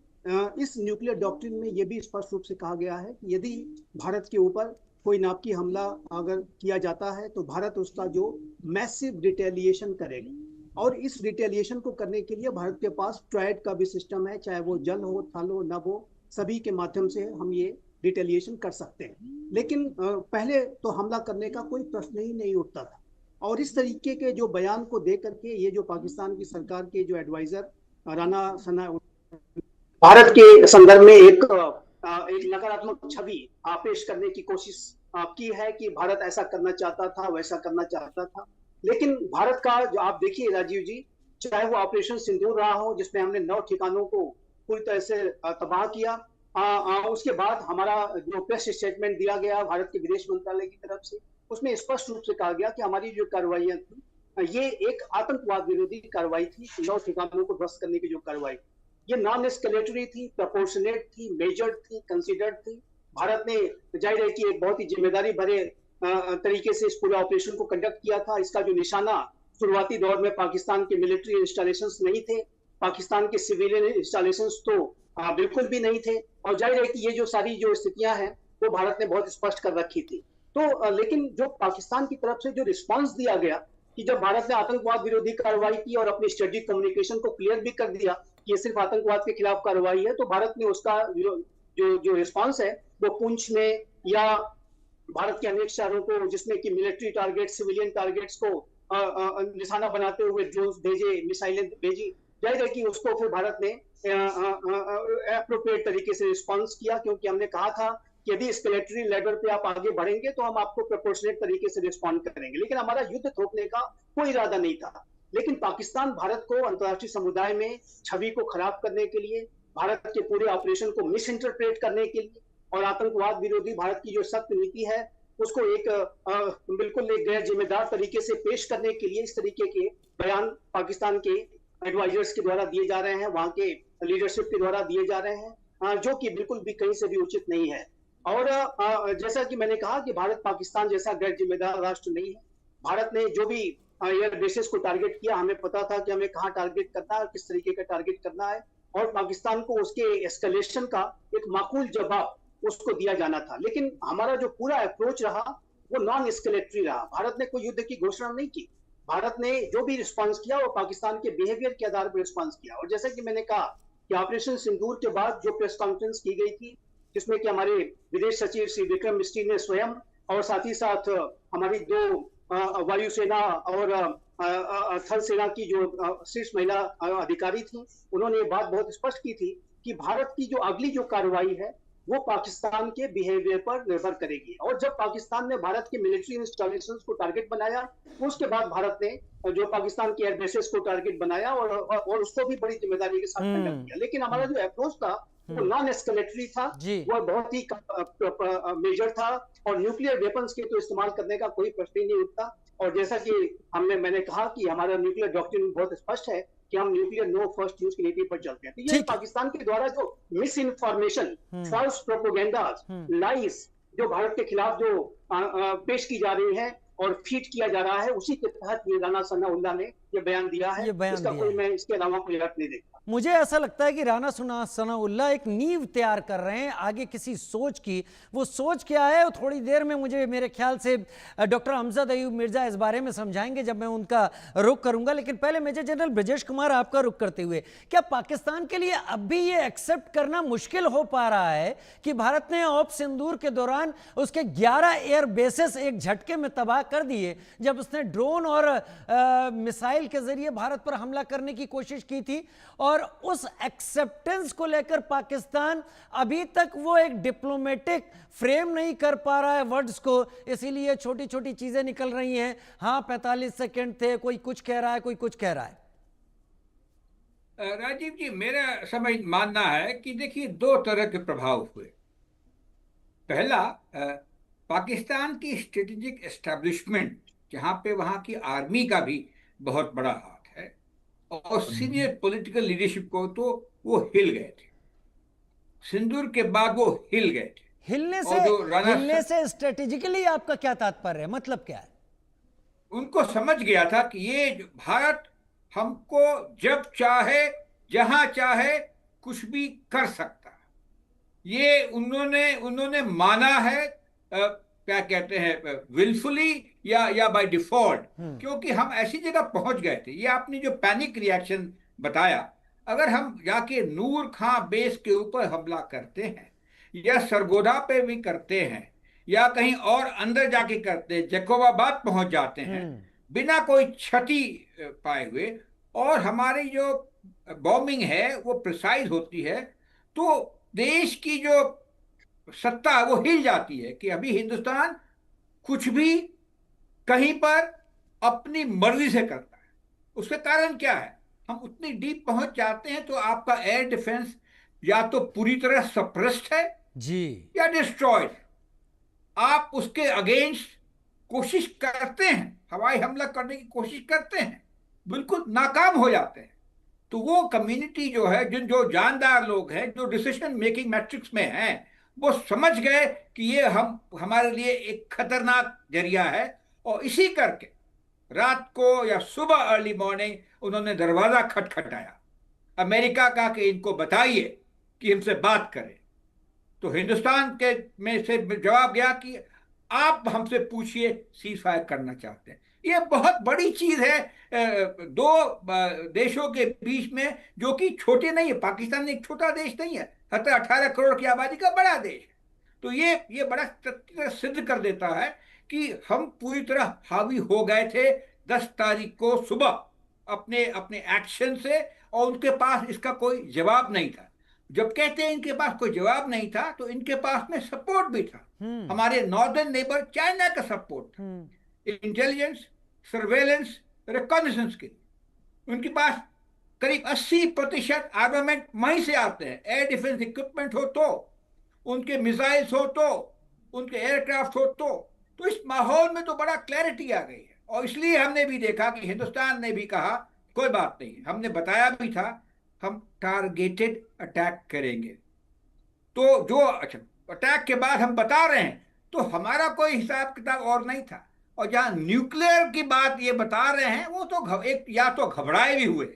इस न्यूक्लियर डॉक्ट्रिन में यह भी स्पष्ट रूप से कहा गया है कि यदि भारत के ऊपर कोई नापकी हमला अगर किया जाता है तो भारत उसका जो मैसिव रिटेलिएशन करेगा, और इस रिटेलिएशन को करने के लिए भारत के पास ट्रायड का भी सिस्टम है, चाहे वो जल हो, थल हो, नभ हो, सभी के माध्यम से हम ये रिटेलिएशन कर सकते हैं। लेकिन पहले तो हमला करने का कोई प्रश्न ही नहीं उठता था। और इस तरीके के जो बयान को दे करके ये जो पाकिस्तान की सरकार के जो एडवाइजर राणा सनाउल्लाह भारत के संदर्भ में एक नकारात्मक छवि पेश करने की कोशिश की है कि भारत ऐसा करना चाहता था, वैसा करना चाहता था। लेकिन भारत का जो आप देखिए राजीव जी, चाहे वो ऑपरेशन सिंदूर रहा हो जिसमें हमने 9 ठिकानों को पूरी तरह से तबाह किया, उसके बाद हमारा जो प्रेस स्टेटमेंट दिया गया भारत के विदेश मंत्रालय की तरफ से, उसमें स्पष्ट रूप से कहा गया कि हमारी जो कार्रवाइयां थी ये एक आतंकवाद विरोधी कार्रवाई थी। 9 ठिकानों को ध्वस्त करने की जो कार्रवाई, ये नॉन एस्केलेटरी थी, प्रोपोर्शनेट थी, मेजर्ड थी, कंसीडर्ड थी। भारत ने जाहिर है कि एक बहुत ही जिम्मेदारी भरे तरीके से इस पूरे ऑपरेशन को कंडक्ट किया था। इसका जो निशाना शुरुआती दौर में पाकिस्तान के मिलिट्री इंस्टॉलेशंस नहीं थे, पाकिस्तान के सिविलियन इंस्टॉलेशंस तो बिल्कुल भी नहीं थे, और जाहिर है कि ये जो सारी जो स्थितियां हैं वो भारत ने बहुत स्पष्ट कर रखी थी। तो लेकिन जो पाकिस्तान की तरफ से जो रिस्पांस दिया गया कि जब भारत ने आतंकवाद विरोधी कार्रवाई की और अपनी स्ट्रेटेजिक कम्युनिकेशन को क्लियर भी कर दिया कि ये सिर्फ आतंकवाद के खिलाफ कार्रवाई है, तो भारत ने उसका जो रिस्पांस है वो पुंछ में या भारत के अनेक शहरों को जिसमें कि मिलिट्री टारगेट, सिविलियन टारगेट्स को निशाना बनाते हुए ड्रोन्स भेजे, मिसाइलें भेजी। जाहिर है कि उसको फिर भारत ने एप्रोप्रिएट तरीके से रिस्पॉन्स किया, क्योंकि हमने कहा था कि यदि एस्केलेटरी लेवल पे आप आगे बढ़ेंगे तो हम आपको प्रोपोर्शनेट तरीके से रिस्पॉन्ड करेंगे। लेकिन हमारा युद्ध थोपने का कोई इरादा नहीं था। लेकिन पाकिस्तान भारत को अंतर्राष्ट्रीय समुदाय में छवि को खराब करने के लिए, भारत के पूरे ऑपरेशन को मिस इंटरप्रेट करने के लिए और आतंकवाद विरोधी भारत की जो सख्त नीति है उसको एक बिल्कुल एक गैर जिम्मेदार तरीके से पेश करने के लिए इस तरीके के बयान पाकिस्तान के एडवाइजर्स के द्वारा दिए जा रहे हैं, वहां के लीडरशिप के द्वारा दिए जा रहे हैं, जो कि बिल्कुल भी कहीं से भी उचित नहीं है। और जैसा कि मैंने कहा कि भारत पाकिस्तान जैसा गैर जिम्मेदार राष्ट्र नहीं है। भारत ने जो भी एयर बेसिस को टारगेट किया, हमें पता था कि हमें कहाँ टारगेट करना है, किस तरीके का टारगेट करना है, और पाकिस्तान को उसके एस्केलेशन का एक माकूल जवाब उसको दिया जाना था। लेकिन हमारा जो पूरा अप्रोच रहा वो नॉन एस्केलेटरी रहा। भारत ने कोई युद्ध की घोषणा नहीं की। भारत ने जो भी रिस्पांस किया वो पाकिस्तान के बिहेवियर के आधार पर रिस्पांस किया। और जैसा कि मैंने कहा कि ऑपरेशन सिंदूर के बाद जो प्रेस कॉन्फ्रेंस की गई थी, जिसमें कि हमारे विदेश सचिव श्री विक्रम मिस्त्री ने स्वयं और साथ ही साथ हमारी 2 वायुसेना और थल सेना की जो शीर्ष महिला अधिकारी थी, उन्होंने ये बात बहुत स्पष्ट की थी कि भारत की जो अगली जो कार्रवाई है वो पाकिस्तान के बिहेवियर पर निर्भर करेगी। और जब पाकिस्तान ने भारत के मिलिट्री इंस्टॉलेशंस को टारगेट बनाया, उसके बाद भारत ने जो पाकिस्तान के एयरबेसेस को टारगेट बनाया और उसको भी बड़ी जिम्मेदारी के साथ कंडक्ट किया। लेकिन हमारा जो अप्रोच था वो नॉन एस्केलेटरी था, वो बहुत ही मेजर था, और न्यूक्लियर वेपन्स के तो इस्तेमाल करने का कोई प्रश्न ही नहीं उठता। और जैसा कि मैंने कहा कि हमारा न्यूक्लियर डॉक्ट्रिन बहुत स्पष्ट है कि हम न्यूक्लियर नो फर्स्ट यूज की नीति पर चलते हैं। तो ये पाकिस्तान के द्वारा जो मिस इन्फॉर्मेशन, फॉल्स प्रोपोगेंडा, लाइस जो भारत के खिलाफ जो पेश की जा रही है, और फीड किया जा रहा है, उसी के तहत ये राणा सनाउल्लाह ने ये बयान दिया है। ये बयान इसका दिया कोई है। मैं इसके अलावा कोई अर्थ नहीं देखता। मुझे ऐसा लगता है कि राणा सनाउल्लाह एक नींव तैयार कर रहे हैं आगे किसी सोच की। वो सोच क्या है वो थोड़ी देर में मुझे मेरे ख्याल से डॉक्टर अमजद अयूब मिर्जा इस बारे में समझाएंगे जब मैं उनका रुख करूंगा। लेकिन पहले मेजर जनरल ब्रजेश कुमार आपका रुख करते हुए, क्या पाकिस्तान के लिए अब भी ये एक्सेप्ट करना मुश्किल हो पा रहा है कि भारत ने ऑप सिंदूर के दौरान उसके 11 एयर बेसेस एक झटके में तबाह कर दिए, जब उसने ड्रोन और मिसाइल के जरिए भारत पर हमला करने की कोशिश की थी, और उस एक्सेप्टेंस को लेकर पाकिस्तान अभी तक वो एक डिप्लोमेटिक फ्रेम नहीं कर पा रहा है वर्ड्स को, इसीलिए छोटी छोटी चीजें निकल रही हैं। हाँ 45 सेकंड थे, कोई कुछ कह रहा है, कोई कुछ कह रहा है। राजीव जी, मेरा समझ मानना है कि देखिए दो तरह के प्रभाव हुए। पहला, पाकिस्तान की स्ट्रेटेजिक एस्टेब्लिशमेंट, जहां पे वहां की आर्मी का भी बहुत बड़ा हाथ है, और सीनियर पॉलिटिकल लीडरशिप को तो वो हिल गए थे। सिंदूर के बाद वो हिल गए थे। हिलने से स्ट्रेटेजिकली आपका क्या तात्पर्य है, मतलब क्या है? उनको समझ गया था कि ये भारत हमको जब चाहे जहां चाहे कुछ भी कर सकता है। ये उन्होंने माना है, क्या कहते हैं, विलफुली या बाय डिफॉल्ट, क्योंकि हम ऐसी जगह पहुंच गए थे। ये आपने जो पैनिक रिएक्शन बताया, अगर हम जाके नूर खां बेस के ऊपर हमला करते हैं या सरगोदा पे भी करते हैं या कहीं और अंदर जाके करते हैं, जैकोबाबाद पहुंच जाते हैं बिना कोई क्षति पाए हुए, और हमारी जो बॉम्बिंग है वो प्रिसाइज होती है, तो देश की जो सत्ता है वो हिल जाती है कि अभी हिंदुस्तान कुछ भी कहीं पर अपनी मर्जी से करता है। उसके कारण क्या है, हम उतनी डीप पहुंच जाते हैं तो आपका एयर डिफेंस या तो पूरी तरह सप्रेस्ड है जी या डिस्ट्रॉयड। आप उसके अगेंस्ट कोशिश करते हैं, हवाई हमला करने की कोशिश करते हैं, बिल्कुल नाकाम हो जाते हैं। तो वो कम्युनिटी जो है, जो जानदार लोग हैं, जो डिसीजन मेकिंग मैट्रिक्स में हैं, वो समझ गए कि ये हमारे लिए एक खतरनाक जरिया है, और इसी करके रात को या सुबह अर्ली मॉर्निंग उन्होंने दरवाजा खटखटाया अमेरिका का कि इनको बताइए कि हमसे बात करें। तो हिंदुस्तान के में से जवाब गया कि आप हमसे पूछिए सीज फायर करना चाहते हैं। ये बहुत बड़ी चीज है दो देशों के बीच में, जो कि छोटे नहीं है। पाकिस्तान एक छोटा देश नहीं है, 18 करोड़ की आबादी का बड़ा देश है। तो ये बड़ा सिद्ध कर देता है कि हम पूरी तरह हावी हो गए थे 10 तारीख को सुबह अपने एक्शन से, और उनके पास इसका कोई जवाब नहीं था। जब कहते हैं इनके पास कोई जवाब नहीं था, तो इनके पास में सपोर्ट भी था। हमारे नॉर्दर्न नेबर चाइना का सपोर्ट था, इंटेलिजेंस, सर्वेलेंस, रिकॉग्निशंस के। उनके पास करीब 80% आर्मामेंट वहीं से आते हैं। एयर डिफेंस इक्विपमेंट हो तो, उनके मिसाइल्स हो तो, उनके एयरक्राफ्ट हो तो इस माहौल में तो बड़ा क्लैरिटी आ गई है। और इसलिए हमने भी देखा कि हिंदुस्तान ने भी कहा कोई बात नहीं, हमने बताया भी था हम टारगेटेड अटैक करेंगे। तो जो अच्छा अटैक के बाद हम बता रहे हैं, तो हमारा कोई हिसाब किताब और नहीं था। और जहां न्यूक्लियर की बात ये बता रहे हैं, वो तो एक या तो घबराए भी हुए,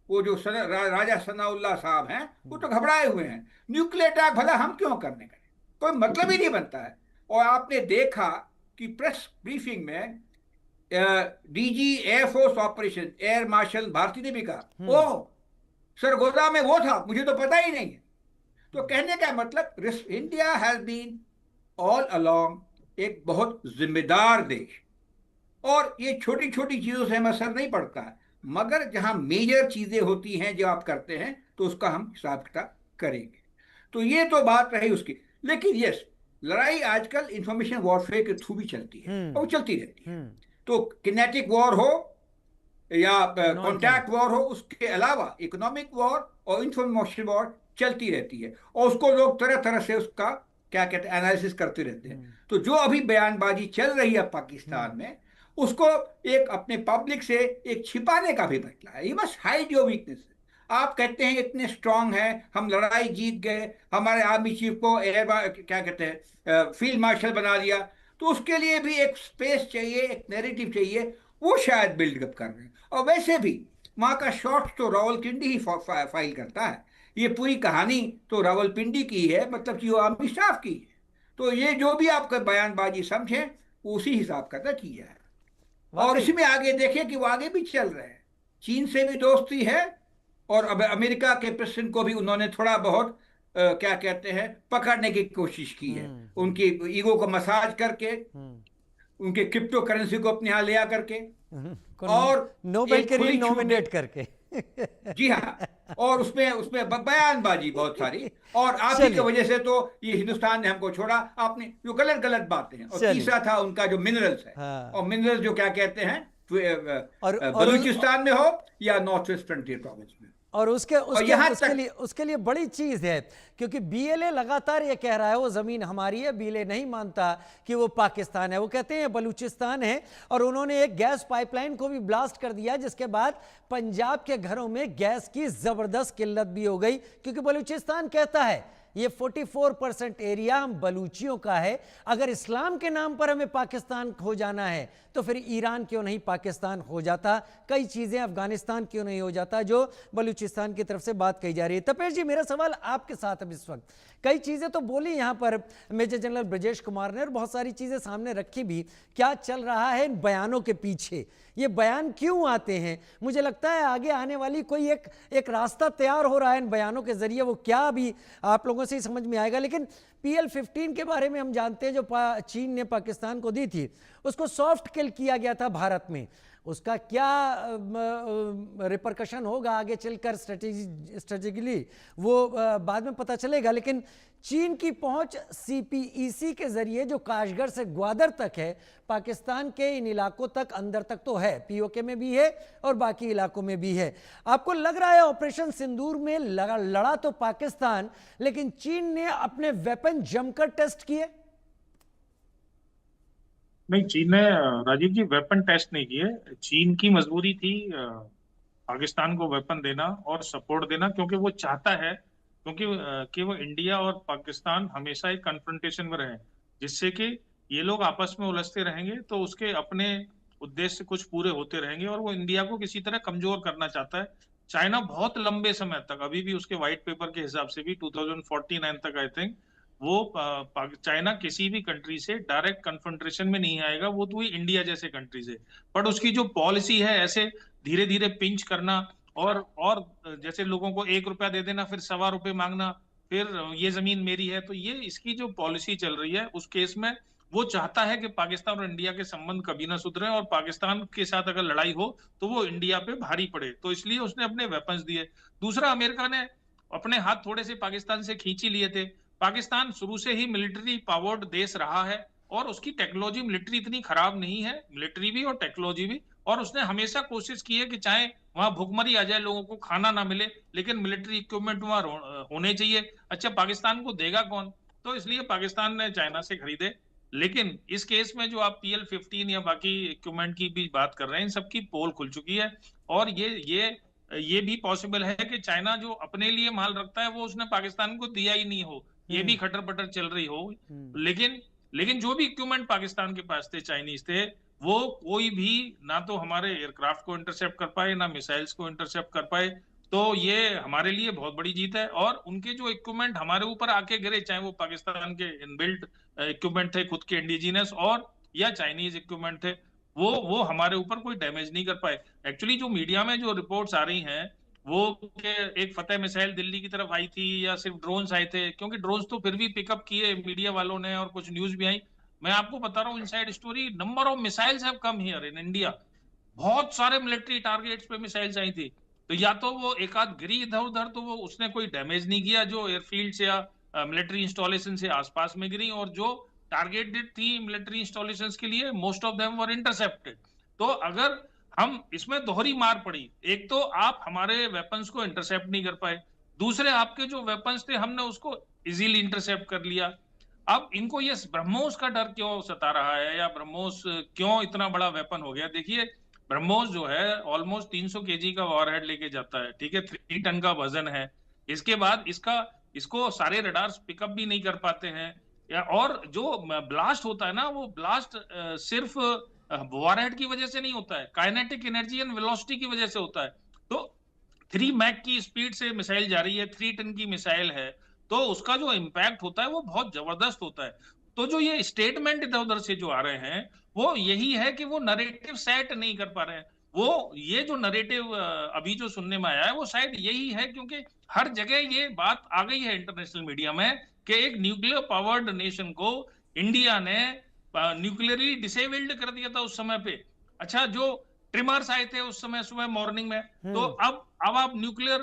वो जो राजा सनाउल्लाह साहब हैं वो तो घबराए हुए हैं। न्यूक्लियर अटैक भला हम क्यों करने गए, कोई मतलब ही नहीं बनता है। और आपने देखा कि प्रेस ब्रीफिंग में DG air force operation air marshal Bharti ने भी कहा ओह सरगोदा में वो था, मुझे तो पता ही नहीं है। तो कहने का मतलब India has been all along एक बहुत जिम्मेदार देश, और ये छोटी छोटी चीजों से हमें असर नहीं पड़ता है, मगर जहां मेजर चीजें होती हैं जो आप करते हैं तो उसका हम हिसाब किताब करेंगे। तो ये तो बात रही उसकी। लेकिन यस, लड़ाई आजकल इंफॉर्मेशन वॉरफेयर के थ्रू भी चलती है, और वो चलती रहती है। तो किनेटिक वॉर हो या कॉन्टैक्ट वॉर हो, उसके अलावा इकोनॉमिक वॉर और इंफॉर्मेशन वॉर चलती रहती है, और उसको लोग तरह तरह से उसका क्या कहते हैं एनालिसिस करते रहते हैं। तो जो अभी बयानबाजी चल रही है पाकिस्तान में, उसको एक अपने पब्लिक से एक छिपाने का भी बदला है। ये बस हाइड योर वीकनेस। आप कहते हैं इतने स्ट्रांग हैं, हम लड़ाई जीत गए, हमारे आर्मी चीफ को क्या कहते हैं फील्ड मार्शल बना दिया, तो उसके लिए भी एक स्पेस चाहिए, एक नैरेटिव चाहिए, वो शायद बिल्डअप कर रहे हैं। और वैसे भी वहाँ का शॉर्ट्स तो रावलपिंडी ही फाइल करता है, ये पूरी कहानी तो रावलपिंडी की है, मतलब कि वो आर्मी स्टाफ की है। तो ये जो भी आपका बयानबाजी समझे उसी हिसाब का किया है। और वाकई। इसी में आगे देखें कि वो आगे भी चल रहे हैं, चीन से भी दोस्ती है, और अब अमेरिका के प्रेसिडेंट को भी उन्होंने थोड़ा बहुत क्या कहते हैं पकड़ने की कोशिश की है, उनकी ईगो को मसाज करके, उनके क्रिप्टो करेंसी को अपने यहाँ ले आ करके, और नोबेल के लिए खुली छूट नॉमिनेट करके। जी हाँ, और उसमें उसमें बयानबाजी बहुत सारी, और आप ही की चलिए। वजह से तो ये हिंदुस्तान ने हमको छोड़ा, आपने जो गलत गलत बातें हैं। और चलिए। तीसरा था उनका जो मिनरल्स है, हाँ। और मिनरल्स जो क्या कहते हैं और बलूचिस्तान में हो या नॉर्थ वेस्ट फ्रंटियर प्रोविंस में। और उसके यहाँ उसके लिए बड़ी चीज है, क्योंकि बीएलए लगातार ये कह रहा है वो जमीन हमारी है, बीएलए नहीं मानता कि वो पाकिस्तान है, वो कहते हैं बलूचिस्तान है। और उन्होंने एक गैस पाइपलाइन को भी ब्लास्ट कर दिया, जिसके बाद पंजाब के घरों में गैस की जबरदस्त किल्लत भी हो गई, क्योंकि बलूचिस्तान कहता है ये 44% एरिया हम बलूचियों का है, अगर इस्लाम के नाम पर हमें पाकिस्तान हो जाना है तो फिर ईरान क्यों नहीं पाकिस्तान हो जाता, कई चीज़ें अफगानिस्तान क्यों नहीं हो जाता, जो बलूचिस्तान की तरफ से बात कही जा रही है। तपेश जी, मेरा सवाल आपके साथ अब इस वक्त, कई चीज़ें तो बोली यहाँ पर मेजर जनरल ब्रजेश कुमार ने, और बहुत सारी चीज़ें सामने रखी भी, क्या चल रहा है इन बयानों के पीछे, ये बयान क्यों आते हैं? मुझे लगता है आगे आने वाली कोई एक रास्ता तैयार हो रहा है इन बयानों के जरिए, वो क्या अभी आप लोगों से ही समझ में आएगा। लेकिन PL-15 के बारे में हम जानते हैं, जो चीन ने पाकिस्तान को दी थी, उसको सॉफ्ट किल किया गया था भारत में, उसका क्या रिपरकशन होगा आगे चलकर स्ट्रेटेजिकली वो बाद में पता चलेगा। लेकिन चीन की पहुंच CPEC के जरिए जो काशगर से ग्वादर तक है, पाकिस्तान के इन इलाकों तक, अंदर तक तो है, POK में भी है और बाकी इलाकों में भी है। आपको लग रहा है ऑपरेशन सिंदूर में लड़ा तो पाकिस्तान, लेकिन चीन ने अपने वेपन जमकर टेस्ट किए? नहीं, चीन ने राजीव जी वेपन टेस्ट नहीं किए। चीन की मजबूरी थी पाकिस्तान को वेपन देना और सपोर्ट देना, क्योंकि वो चाहता है कि वो इंडिया और पाकिस्तान हमेशा एक कन्फ्रंटेशन में रहे, जिससे कि ये लोग आपस में उलझते रहेंगे तो उसके अपने उद्देश्य कुछ पूरे होते रहेंगे, और वो इंडिया को किसी तरह कमजोर करना चाहता है। चाइना बहुत लंबे समय तक, अभी भी उसके व्हाइट पेपर के हिसाब से भी 2049 तक आई थिंक, वो चाइना किसी भी कंट्री से डायरेक्ट कन्फ्रंटेशन में नहीं आएगा, वो तो इंडिया जैसे कंट्री से। बट उसकी जो पॉलिसी है, ऐसे धीरे धीरे पिंच करना, और जैसे लोगों को 1 रुपया दे देना, फिर 1.25 रुपये मांगना, फिर ये जमीन मेरी है, तो ये इसकी जो पॉलिसी चल रही है, उस केस में वो चाहता है कि पाकिस्तान और इंडिया के संबंध कभी ना सुधरे, और पाकिस्तान के साथ अगर लड़ाई हो तो वो इंडिया पे भारी पड़े, तो इसलिए उसने अपने वेपन्स दिए। दूसरा, अमेरिका ने अपने हाथ थोड़े से पाकिस्तान से खींच ही लिए थे। पाकिस्तान शुरू से ही मिलिट्री पावर्ड देश रहा है, और उसकी टेक्नोलॉजी मिलिट्री इतनी खराब नहीं है, मिलिट्री भी और टेक्नोलॉजी भी, और उसने हमेशा कोशिश की है कि चाहे वहां भुखमरी आ जाए, लोगों को खाना ना मिले, लेकिन मिलिट्री इक्विपमेंट वहां होने चाहिए। अच्छा, पाकिस्तान को देगा कौन? तो इसलिए पाकिस्तान ने चाइना से खरीदे। लेकिन इस केस में जो आप PL-15 या बाकी इक्विपमेंट की भी बात कर रहे हैं, इन सबकी पोल खुल चुकी है, और ये भी पॉसिबल है कि चाइना जो अपने लिए माल रखता है वो उसने पाकिस्तान को दिया ही नहीं हो, ये भी खटर पटर चल रही हो। लेकिन जो भी इक्विपमेंट पाकिस्तान के पास थे, चाइनीज थे, वो कोई भी ना तो हमारे एयरक्राफ्ट को इंटरसेप्ट कर पाए, ना मिसाइल्स को इंटरसेप्ट कर पाए। तो ये हमारे लिए बहुत बड़ी जीत है। और उनके जो इक्विपमेंट हमारे ऊपर आके गिरे, चाहे वो पाकिस्तान के इनबिल्ट इक्विपमेंट थे खुद के इंडिजिनस, और या चाइनीज इक्विपमेंट थे, वो हमारे ऊपर कोई डैमेज नहीं कर पाए। एक्चुअली जो मीडिया में जो रिपोर्ट्स आ रही हैं, वो के एक फतेह मिसाइल दिल्ली की तरफ आई थी, या सिर्फ ड्रोन्स आए थे, क्योंकि ड्रोन्स तो फिर भी पिकअप किए मीडिया वालों ने, और कुछ न्यूज भी आई। मैं आपको बता रहा हूँ inside story, number of missiles have come here in India. बहुत सारे मिलिट्री टारगेट्स पे मिसाइल्स आई थी, तो या तो वो एक आध गिरी इधर उधर, तो वो उसने कोई डैमेज नहीं किया जो एयरफील्ड से या मिलिट्री इंस्टॉलेशन से आसपास में गिरी, और जो टारगेटेड थी मिलिट्री इंस्टॉलेशन के लिए, most of them were intercepted. तो अगर हम इसमें दोहरी मार पड़ी, एक तो आप हमारे वेपन्स को इंटरसेप्ट नहीं कर पाए, दूसरे आपके जो वेपन्स थे हमने उसको इजीली इंटरसेप्ट कर लिया। अब इनको ये ब्रह्मोस का डर क्यों सता रहा है, या ब्रह्मोस क्यों इतना बड़ा वेपन हो गया? देखिए, ब्रह्मोस जो है ऑलमोस्ट 300 kg का वॉरहेड लेके जाता है, ठीक है, 3 टन का वजन है। इसके बाद इसको सारे रडार्स पिकअप भी नहीं कर पाते हैं, और जो ब्लास्ट होता है ना, वो ब्लास्ट सिर्फ वॉरहेड की वजह से नहीं होता है, काइनेटिक एनर्जी एंड वेलोसिटी की वजह से होता है। तो 3 मैक की स्पीड से मिसाइल जा रही है, 3 टन की मिसाइल है, तो उसका जो इम्पैक्ट होता है वो बहुत जबरदस्त होता है। तो जो ये स्टेटमेंट इधर उधर से जो आ रहे हैं, वो यही है कि वो नरेटिव सेट नहीं कर पा रहे हैं। वो ये जो नरेटिव अभी जो सुनने में आया है, वो शायद यही है, क्योंकि हर जगह ये बात आ गई है इंटरनेशनल मीडिया में कि एक न्यूक्लियर पावर्ड नेशन को इंडिया ने न्यूक्लियरली डिसेबल्ड कर दिया था उस समय पे। अच्छा, जो ट्रिमर्स आए थे उस समय सुबह मॉर्निंग में, तो अब आप न्यूक्लियर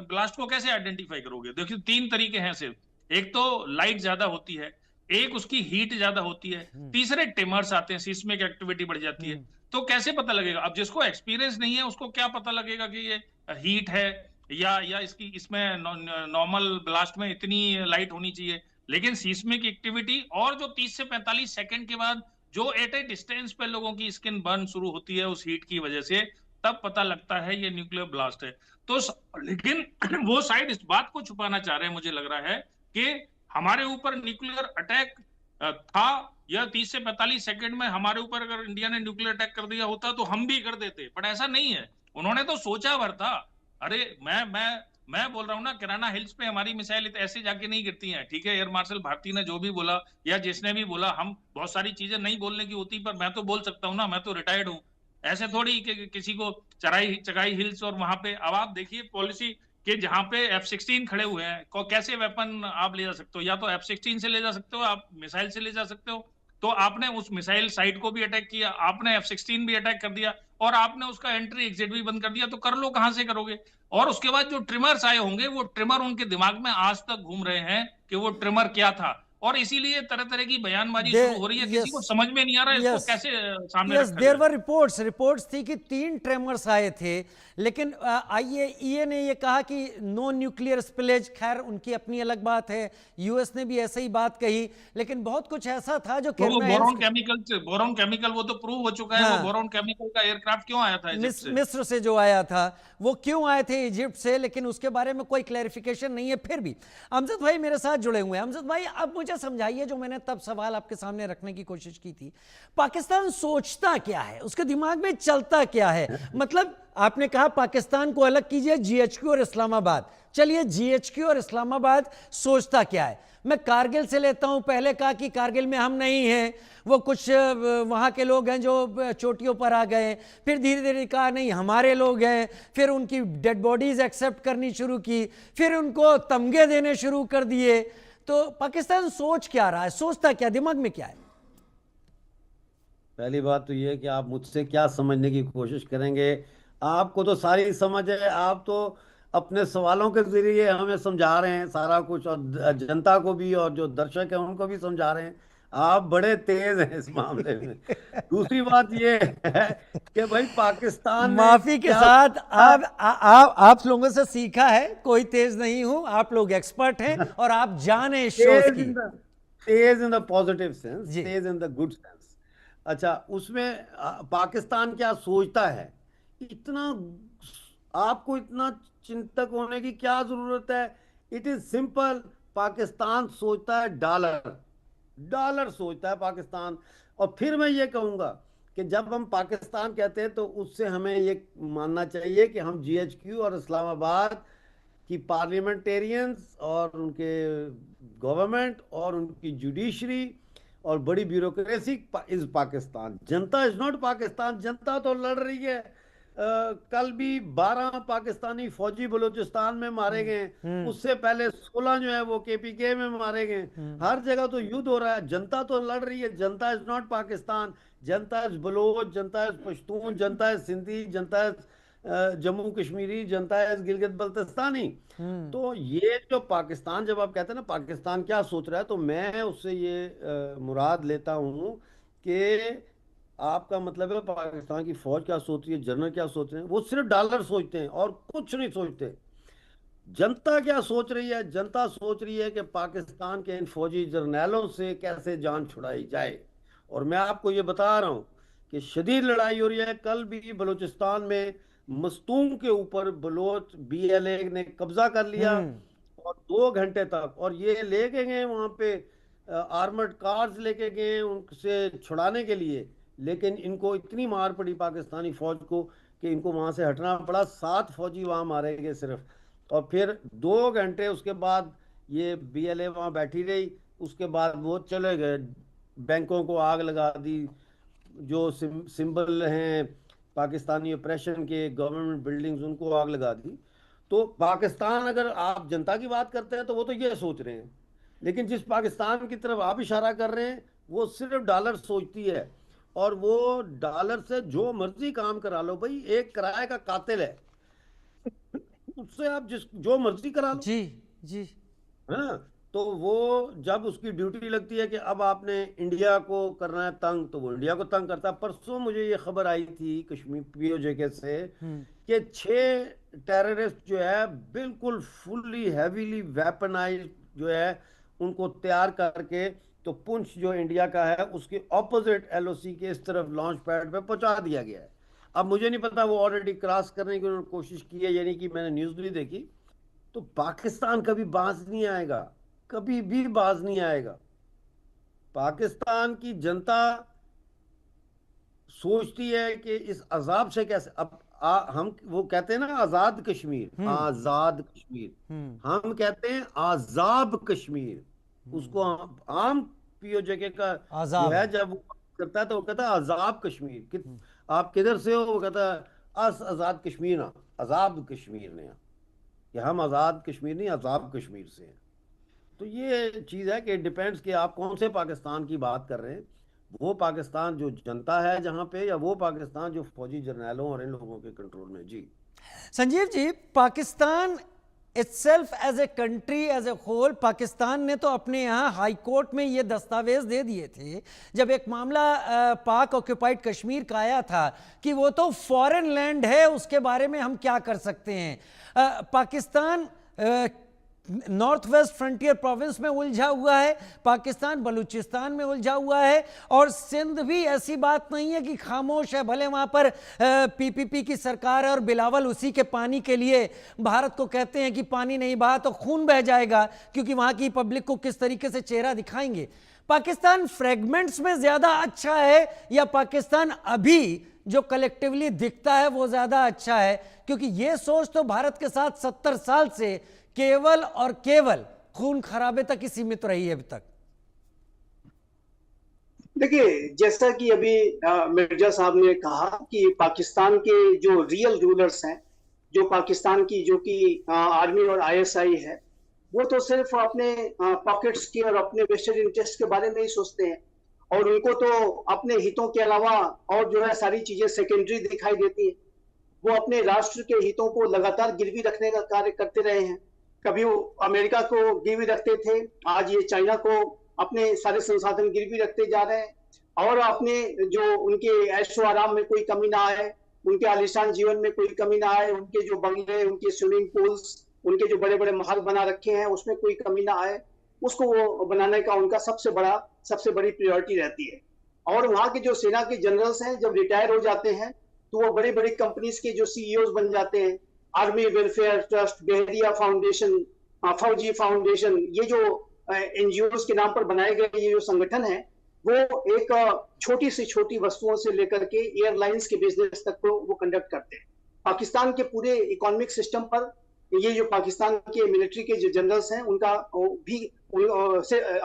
ब्लास्ट को कैसे आइडेंटिफाई करोगे? देखिए 3 तरीके हैं सिर्फ। एक तो लाइट ज्यादा होती है, एक उसकी हीट ज्यादा होती है, तीसरे ट्रिमर्स आते हैं, सिस्मिक एक्टिविटी बढ़ जाती है। तो कैसे पता लगेगा? अब जिसको एक्सपीरियंस नहीं है उसको क्या पता लगेगा कि ये हीट है या इसकी इसमें नॉर्मल ब्लास्ट में इतनी लाइट होनी चाहिए। लेकिन सीस्मिक एक्टिविटी और जो 30 से 45 सेकंड के बाद जो एट ए डिस्टेंस पे लोगों की स्किन बर्न शुरू होती है उस हीट की वजह से, तब पता लगता है ये न्यूक्लियर ब्लास्ट है। तो लेकिन वो साइड इस बात को छुपाना चाह रहे हैं, मुझे लग रहा है कि हमारे ऊपर न्यूक्लियर अटैक था, या 30 से 45 सेकंड में हमारे ऊपर अगर इंडिया ने न्यूक्लियर अटैक कर दिया होता तो हम भी कर देते, पर ऐसा नहीं है। उन्होंने तो सोचा भर था। अरे मैं बोल रहा हूँ ना, किराना हिल्स पे हमारी मिसाइल ऐसे जाके नहीं गिरती हैं। ठीक है, एयर मार्शल भारती ने जो भी बोला या जिसने भी बोला, हम बहुत सारी चीजें नहीं बोलने की होती, पर मैं तो बोल सकता हूँ ना, मैं तो रिटायर्ड हूँ। ऐसे थोड़ी कि किसी को चगाई हिल्स और वहां पे, अब आप देखिए पॉलिसी कि जहां पे F-16 खड़े हुए हैं, को कैसे वेपन आप ले जा सकते हो? या तो F-16 से ले जा सकते हो, आप मिसाइल से ले जा सकते हो। तो आपने उस मिसाइल साइट को भी अटैक किया, आपने F-16 भी अटैक कर दिया, और आपने उसका एंट्री एग्जिट भी बंद कर दिया, तो कर लो, कहां से करोगे? और उसके बाद जो ट्रिमर्स आए होंगे, वो ट्रिमर उनके दिमाग में आज तक घूम रहे हैं कि वो ट्रिमर क्या था, और इसीलिए तरह तरह की बयानबाजी शुरू हो रही है। किसी को समझ में नहीं आ रहा है इसको कैसे सामने रखा देयर जाए। वर रिपोर्ट्स थी कि 3 ट्रेमर्स आए थे, लेकिन IAEA ने ये कहा कि नो न्यूक्लियर स्पिलेज। खैर, उनकी अपनी अलग बात है, यूएस ने भी ऐसे ही बात कही, लेकिन बहुत कुछ ऐसा था जो वो बोरॉन केमिकल वो तो प्रूव हो चुका है। हाँ। वो बोरॉन केमिकल का एयरक्राफ्ट क्यों आया था इजिप्ट से? मिस्र से जो आया था, वो क्यों आए थे इजिप्ट से, लेकिन उसके बारे में कोई क्लैरिफिकेशन नहीं है। फिर भी अमजद भाई मेरे साथ जुड़े हुए हैं। अमजद भाई, अब मुझे समझाइए, जो मैंने तब सवाल आपके सामने रखने की कोशिश की थी, पाकिस्तान सोचता क्या है, उसके दिमाग में चलता क्या है? मतलब आपने कहा पाकिस्तान को अलग कीजिए, GHQ और इस्लामाबाद। चलिए, GHQ और इस्लामाबाद सोचता क्या है? मैं कारगिल से लेता हूं। पहले कहा कि कारगिल में हम नहीं हैं, वो कुछ वहाँ के लोग हैं जो चोटियों पर आ गए। फिर धीरे धीरे कहा नहीं, हमारे लोग हैं। फिर उनकी डेड बॉडीज एक्सेप्ट करनी शुरू की, फिर उनको तमगे देने शुरू कर दिए। तो पाकिस्तान सोच क्या रहा है, सोचता क्या, दिमाग में क्या है? पहली बात तो ये है कि आप मुझसे क्या समझने की कोशिश करेंगे। आपको तो सारी समझ है, आप तो अपने सवालों के जरिए हमें समझा रहे हैं सारा कुछ, और जनता को भी और जो दर्शक हैं उनको भी समझा रहे हैं। आप बड़े तेज हैं इस मामले में। दूसरी बात ये है कि भाई पाकिस्तान ने माफी के साथ आप लोगों से सीखा है, कोई तेज नहीं हूं, आप लोग एक्सपर्ट हैं और आप जाने इस शोध की। तेज इन द पॉजिटिव सेंस, जी। तेज इन द गुड सेंस। अच्छा, उसमें पाकिस्तान क्या सोचता है, इतना आपको इतना चिंतक होने की क्या जरूरत है? It is simple. पाकिस्तान सोचता है डॉलर, डॉलर सोचता है पाकिस्तान। और फिर मैं ये कहूंगा कि जब हम पाकिस्तान कहते हैं तो उससे हमें ये मानना चाहिए कि हम GHQ और इस्लामाबाद की पार्लियामेंटेरियंस और उनके गवर्नमेंट और उनकी जुडिशरी और बड़ी bureaucracy is Pakistan. Janata is not Pakistan. जनता तो लड़ रही है। कल भी 12 पाकिस्तानी फौजी बलूचिस्तान में मारे गए, उससे पहले 16 जो है वो KPK में मारे गए। हर जगह तो युद्ध हो रहा है, जनता तो लड़ रही है। जनता is not Pakistan. Janata is Bloch, Janata is Pashtun, Janata is Sindhi, Janata is Jammu Kashmiri, Janata is Gilgit Baltistani. तो ये जो पाकिस्तान, जब आप कहते हैं ना पाकिस्तान क्या सोच रहा है, तो मैं उससे ये मुराद लेता हूँ कि आपका मतलब है पाकिस्तान की फौज क्या सोच रही है, जनरल क्या सोच रहे हैं। वो सिर्फ डॉलर सोचते हैं और कुछ नहीं सोचते। जनता क्या सोच रही है? जनता सोच रही है कि पाकिस्तान के इन फौजी जर्नैलों से कैसे जान छुड़ाई जाए। और मैं आपको ये बता रहा हूँ कि शदीद लड़ाई हो रही है। कल भी बलूचिस्तान में मस्तूम के ऊपर बलोच BLA ने कब्जा कर लिया, और 2 घंटे तक, और ये ले के गए वहां पे आर्मर्ड कार्स लेके गए उनसे छुड़ाने के लिए, लेकिन इनको इतनी मार पड़ी पाकिस्तानी फौज को कि इनको वहां से हटना पड़ा। 7 फौजी वहां मारे गए सिर्फ। और फिर 2 घंटे उसके बाद ये BLA वहां बैठी रही, उसके बाद वो चले गए, बैंकों को आग लगा दी, जो सिंबल हैं पाकिस्तानी ऑपरेशन के, गवर्नमेंट बिल्डिंग्स, उनको आग लगा दी। तो पाकिस्तान, अगर आप जनता की बात करते हैं तो वो तो ये सोच रहे हैं, लेकिन जिस पाकिस्तान की तरफ आप इशारा कर रहे हैं वो सिर्फ डॉलर सोचती है, और वो डॉलर से जो मर्जी काम करा लो भाई। एक किराए का कातिल है, उससे आप जो मर्जी करा लो, जी जी। है ना। तो वो जब उसकी ड्यूटी लगती है कि अब आपने इंडिया को करना है तंग, तो वो इंडिया को तंग करता है। परसों मुझे ये खबर आई थी कश्मीर POJ से कि 6 टेररिस्ट जो है बिल्कुल फुल्ली हैवीली वेपनाइज्ड जो है, उनको तैयार करके तो पुंछ जो इंडिया का है उसके ऑपोजिट LOC के इस तरफ लॉन्च पैड पे पहुंचा दिया गया है। अब मुझे नहीं पता वो ऑलरेडी क्रॉस करने की उन्होंने कोशिश की है, यानी कि मैंने न्यूज़ नहीं देखी। तो पाकिस्तान कभी बाज नहीं आएगा, कभी भी बाज नहीं आएगा। पाकिस्तान की जनता सोचती है कि इस अजाब से कैसे, अब हम वो कहते हैं ना आजाद कश्मीर, आजाद कश्मीर, हम कहते हैं आजाब कश्मीर। उसको आम POJ का जो है जब वो करता है तो वो कहता है आजाब कश्मीर। आप किधर से हो? वो कहता है आजाद कश्मीर ना, आजाब कश्मीर ने, कि हम आजाद कश्मीर नहीं आजाब कश्मीर से हैं। तो ये चीज़ है कि डिपेंड्स कि आप कौन से पाकिस्तान की बात कर रहे हैं। वो पाकिस्तान जो जनता है जहाँ पे, या वो पाकिस्तान जो फौजी जर्नैलों और इन लोगों के कंट्रोल में। जी Sanjeev ji, Pakistan itself as a country as a whole, Pakistan ने तो अपने यहाँ हाई कोर्ट में ये दस्तावेज दे दिए थे जब एक मामला पाक ऑक्यूपाइड कश्मीर का आया था कि वो तो फॉरेन लैंड है, उसके बारे में हम क्या कर सकते हैं। Pakistan north west frontier province में उलझा हुआ है, पाकिस्तान बलूचिस्तान में उलझा हुआ है, और सिंध भी ऐसी बात नहीं है कि खामोश है। भले वहाँ पर PPP की सरकार है और बिलावल उसी के पानी के लिए भारत को कहते हैं कि पानी नहीं बहा तो खून बह जाएगा, क्योंकि वहाँ की पब्लिक को किस तरीके से चेहरा दिखाएंगे। पाकिस्तान फ्रेगमेंट्स में ज़्यादा अच्छा है या पाकिस्तान अभी जो कलेक्टिवली दिखता है वो ज़्यादा अच्छा है? क्योंकि ये सोच तो भारत के साथ 70 साल से केवल और केवल खून खराबे तक ही सीमित रही है अभी तक। देखिए, जैसा कि अभी मिर्जा साहब ने कहा कि पाकिस्तान के जो रियल रूलर्स हैं, जो पाकिस्तान की जो कि आर्मी और ISI है, वो तो सिर्फ अपने पॉकेट्स की और अपने वेस्टेड इंटरेस्ट के बारे में ही सोचते हैं, और उनको तो अपने हितों के अलावा और जो है सारी चीजें सेकेंडरी दिखाई देती है। वो अपने राष्ट्र के हितों को लगातार गिरवी रखने का कार्य करते रहे हैं। कभी वो अमेरिका को गिरवी रखते थे, आज ये चाइना को अपने सारे संसाधन गिरवी रखते जा रहे हैं, और अपने जो उनके ऐशो आराम में कोई कमी ना आए, उनके आलीशान जीवन में कोई कमी ना आए, उनके जो बंगले, उनके स्विमिंग पूल्स, उनके जो बड़े बड़े महल बना रखे हैं उसमें कोई कमी ना आए, उसको वो बनाने का उनका सबसे बड़ी प्रायोरिटी रहती है। और वहाँ के जो सेना के जनरल्स हैं जब रिटायर हो जाते हैं तो वो बड़ी बड़ी कंपनीज के जो CEOs बन जाते हैं। आर्मी वेलफेयर ट्रस्ट, बहरिया फाउंडेशन, फौजी फाउंडेशन, ये जो NGOs के नाम पर बनाए गए ये जो संगठन है, वो एक छोटी से छोटी वस्तुओं से लेकर के एयरलाइंस के बिजनेस तक को वो कंडक्ट करते हैं। पाकिस्तान के पूरे इकोनॉमिक सिस्टम पर ये जो पाकिस्तान के मिलिट्री के जो जनरल्स हैं उनका भी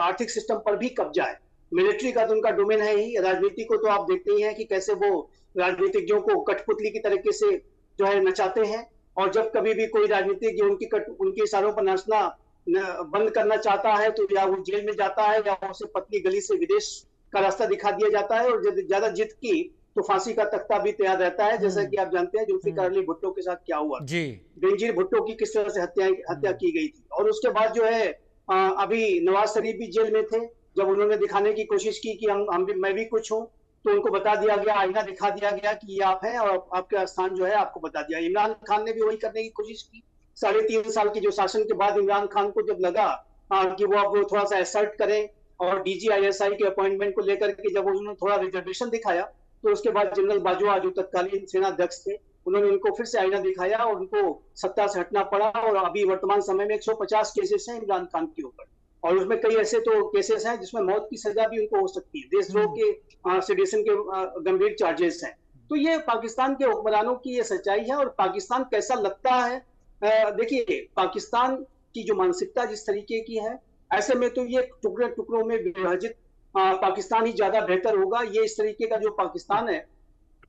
आर्थिक सिस्टम पर भी कब्जा है। मिलिट्री का तो उनका डोमेन है ही, राजनीति को तो आप देखते ही हैं कि कैसे वो राजनीतिज्ञों को कठपुतली की तरीके से जो है नचाते हैं, और जब कभी भी कोई राजनीतिज्ञ उनके इशारों पर नाचना बंद करना चाहता है तो या वो जेल में जाता है या उसे पतली गली से विदेश का रास्ता दिखा दिया जाता है, और ज्यादा जिद की तो फांसी का तख्ता भी तैयार रहता है। जैसा कि आप जानते हैं जुल्फिकार अली भुट्टो के साथ क्या हुआ जी, बेनजीर भुट्टो की किस तरह से हत्या की गई थी। और उसके बाद जो है अभी नवाज शरीफ भी जेल में थे, जब उन्होंने दिखाने की कोशिश की कि मैं भी कुछ हूँ, तो उनको बता दिया गया, आईना दिखा दिया गया कि ये आप हैं और आपका स्थान जो है आपको बता दिया। इमरान खान ने भी वही करने की कोशिश की। 3.5 साल की जो शासन के बाद इमरान खान को जब लगा कि वो अब थोड़ा सा असर्ट करें, और DGISI के अपॉइंटमेंट को लेकर के जब उन्होंने थोड़ा रिजर्वेशन दिखाया, तो उसके बाद जनरल बाजवा जो तत्कालीन सेना अध्यक्ष थे, उन्होंने उनको फिर से आईना दिखाया और उनको सत्ता से हटना पड़ा। और अभी वर्तमान समय में 150 केसेस हैं इमरान खान के ऊपर, और उसमें कई ऐसे तो केसेस हैं जिसमें मौत की सजा भी उनको हो सकती है, देशद्रोह के सेडिशन के गंभीर चार्जेस हैं। तो ये पाकिस्तान के हुक्मरानों की ये सच्चाई है। और पाकिस्तान कैसा लगता है, देखिए पाकिस्तान की जो मानसिकता जिस तरीके की है, ऐसे में तो ये टुकड़े टुकड़ों में विभाजित पाकिस्तान ही ज्यादा बेहतर होगा। ये इस तरीके का जो पाकिस्तान है,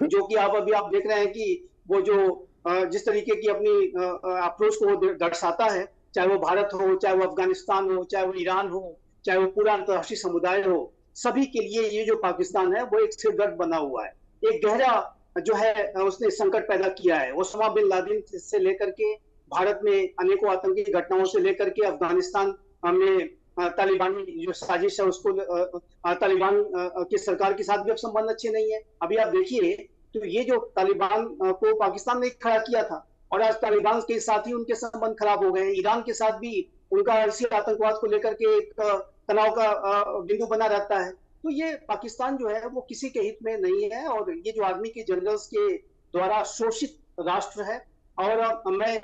जो कि आप देख रहे हैं कि वो जो जिस तरीके की अपनी अप्रोच को दर्शाता है, चाहे वो भारत हो, चाहे वो अफगानिस्तान हो, चाहे वो ईरान हो, चाहे वो पूरा अंतर्राष्ट्रीय समुदाय हो, सभी के लिए ये जो पाकिस्तान है वो एक सिरदर्द बना हुआ है। एक गहरा जो है उसने संकट पैदा किया है। ओसामा बिन लादेन से लेकर के भारत में अनेकों आतंकी घटनाओं से लेकर के अफगानिस्तान में तालिबानी जो साजिश है उसको, तालिबान की सरकार के साथ भी अब संबंध अच्छे नहीं है। अभी आप देखिए तो ये जो तालिबान को पाकिस्तान ने खड़ा किया था और आज तालिबान के साथ ही उनके संबंध खराब हो गए हैं। ईरान के साथ भी उनका इसी आतंकवाद को लेकर के एक तनाव का बिंदु बना रहता है। तो ये पाकिस्तान जो है वो किसी के हित में नहीं है और ये जो आर्मी के जनरल्स के द्वारा शोषित राष्ट्र है। और मैं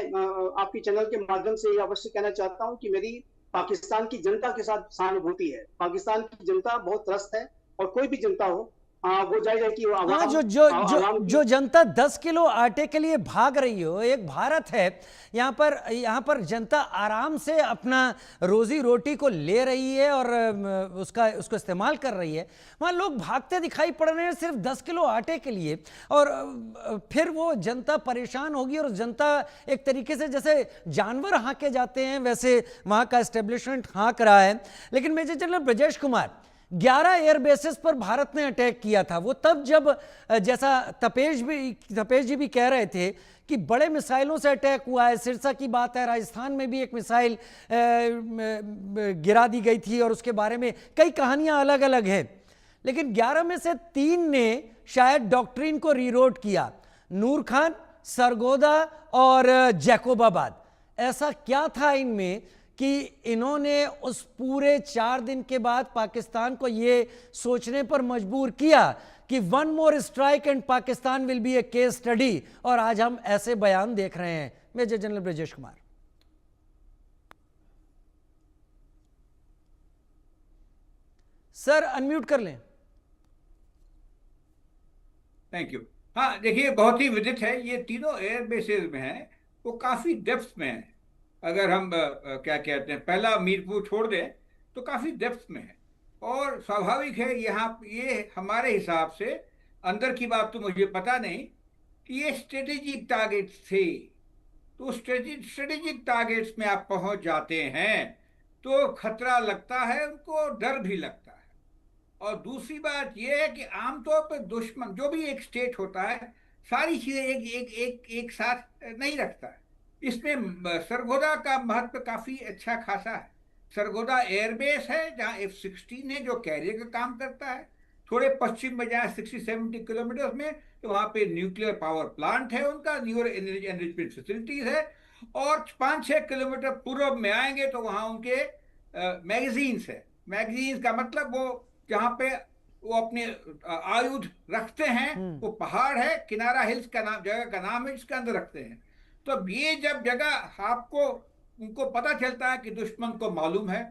आपके चैनल के माध्यम से अवश्य कहना चाहता हूं कि मेरी पाकिस्तान की जनता के साथ सहानुभूति है। पाकिस्तान की जनता बहुत त्रस्त है और कोई भी जनता हो वो जाएगा कि वो हाँ, जो जनता 10 किलो आटे के लिए भाग रही हो, एक भारत है यहाँ पर जनता आराम से अपना रोजी रोटी को ले रही है और उसको इस्तेमाल कर रही है। वहाँ लोग भागते दिखाई पड़ रहे हैं सिर्फ 10 किलो आटे के लिए, और फिर वो जनता परेशान होगी और जनता एक तरीके से जैसे जानवर हाँके जाते हैं वैसे वहाँ का एस्टेब्लिशमेंट हाँक रहा है। लेकिन major general Brajesh Kumar, 11 air bases पर भारत ने अटैक किया था। वो तब जब जैसा तपेश जी भी कह रहे थे कि बड़े मिसाइलों से अटैक हुआ है। सिरसा की बात है, राजस्थान में भी एक मिसाइल गिरा दी गई थी और उसके बारे में कई कहानियां अलग अलग हैं। लेकिन 11 में से 3 ने शायद डॉक्ट्रिन को रीरोट किया, नूर खान, सरगोदा और जैकोबाबाद। ऐसा क्या था इनमें कि इन्होंने उस पूरे 4 दिन के बाद पाकिस्तान को ये सोचने पर मजबूर किया कि one more strike and Pakistan will be a case study, और आज हम ऐसे बयान देख रहे हैं। Major general Brajesh Kumar. Sir unmute कर लें। Thank you. हाँ देखिए, बहुत ही विदित है, ये तीनों एयर बेसेस में है, वो काफी डेप्थ में है। अगर हम क्या कहते हैं, पहला मीरपुर छोड़ दें तो काफी डेप्थ में है। और स्वाभाविक है यहाँ ये हमारे हिसाब से, अंदर की बात तो मुझे पता नहीं, कि ये स्ट्रेटेजिक टारगेट्स थे। तो स्ट्रेटेजिक टारगेट्स में आप पहुंच जाते हैं तो खतरा लगता है, उनको डर भी लगता है। और दूसरी बात यह है कि आमतौर पर दुश्मन जो भी एक स्टेट होता है, सारी चीजें एक साथ नहीं रखता है। इसमें सरगोदा का महत्व काफी अच्छा खासा है। सरगोदा एयरबेस है जहां F-16 है जो कैरियर का काम करता है। थोड़े पश्चिम में जहाँ 60-70 किलोमीटर में, तो वहां पे न्यूक्लियर पावर प्लांट है, उनका न्यूक्लियर एनरिचमेंट फैसिलिटीज है। और 5-6 किलोमीटर पूर्व में आएंगे तो वहां उनके मैगजीन्स है। मैगजीन्स का मतलब वो जहाँ पे वो अपने आयुध रखते हैं, वो पहाड़ है, किनारा हिल्स का नाम, जगह का नाम है, जिसके अंदर रखते हैं। तो ये जब जगह आपको उनको पता चलता है कि दुश्मन को मालूम है,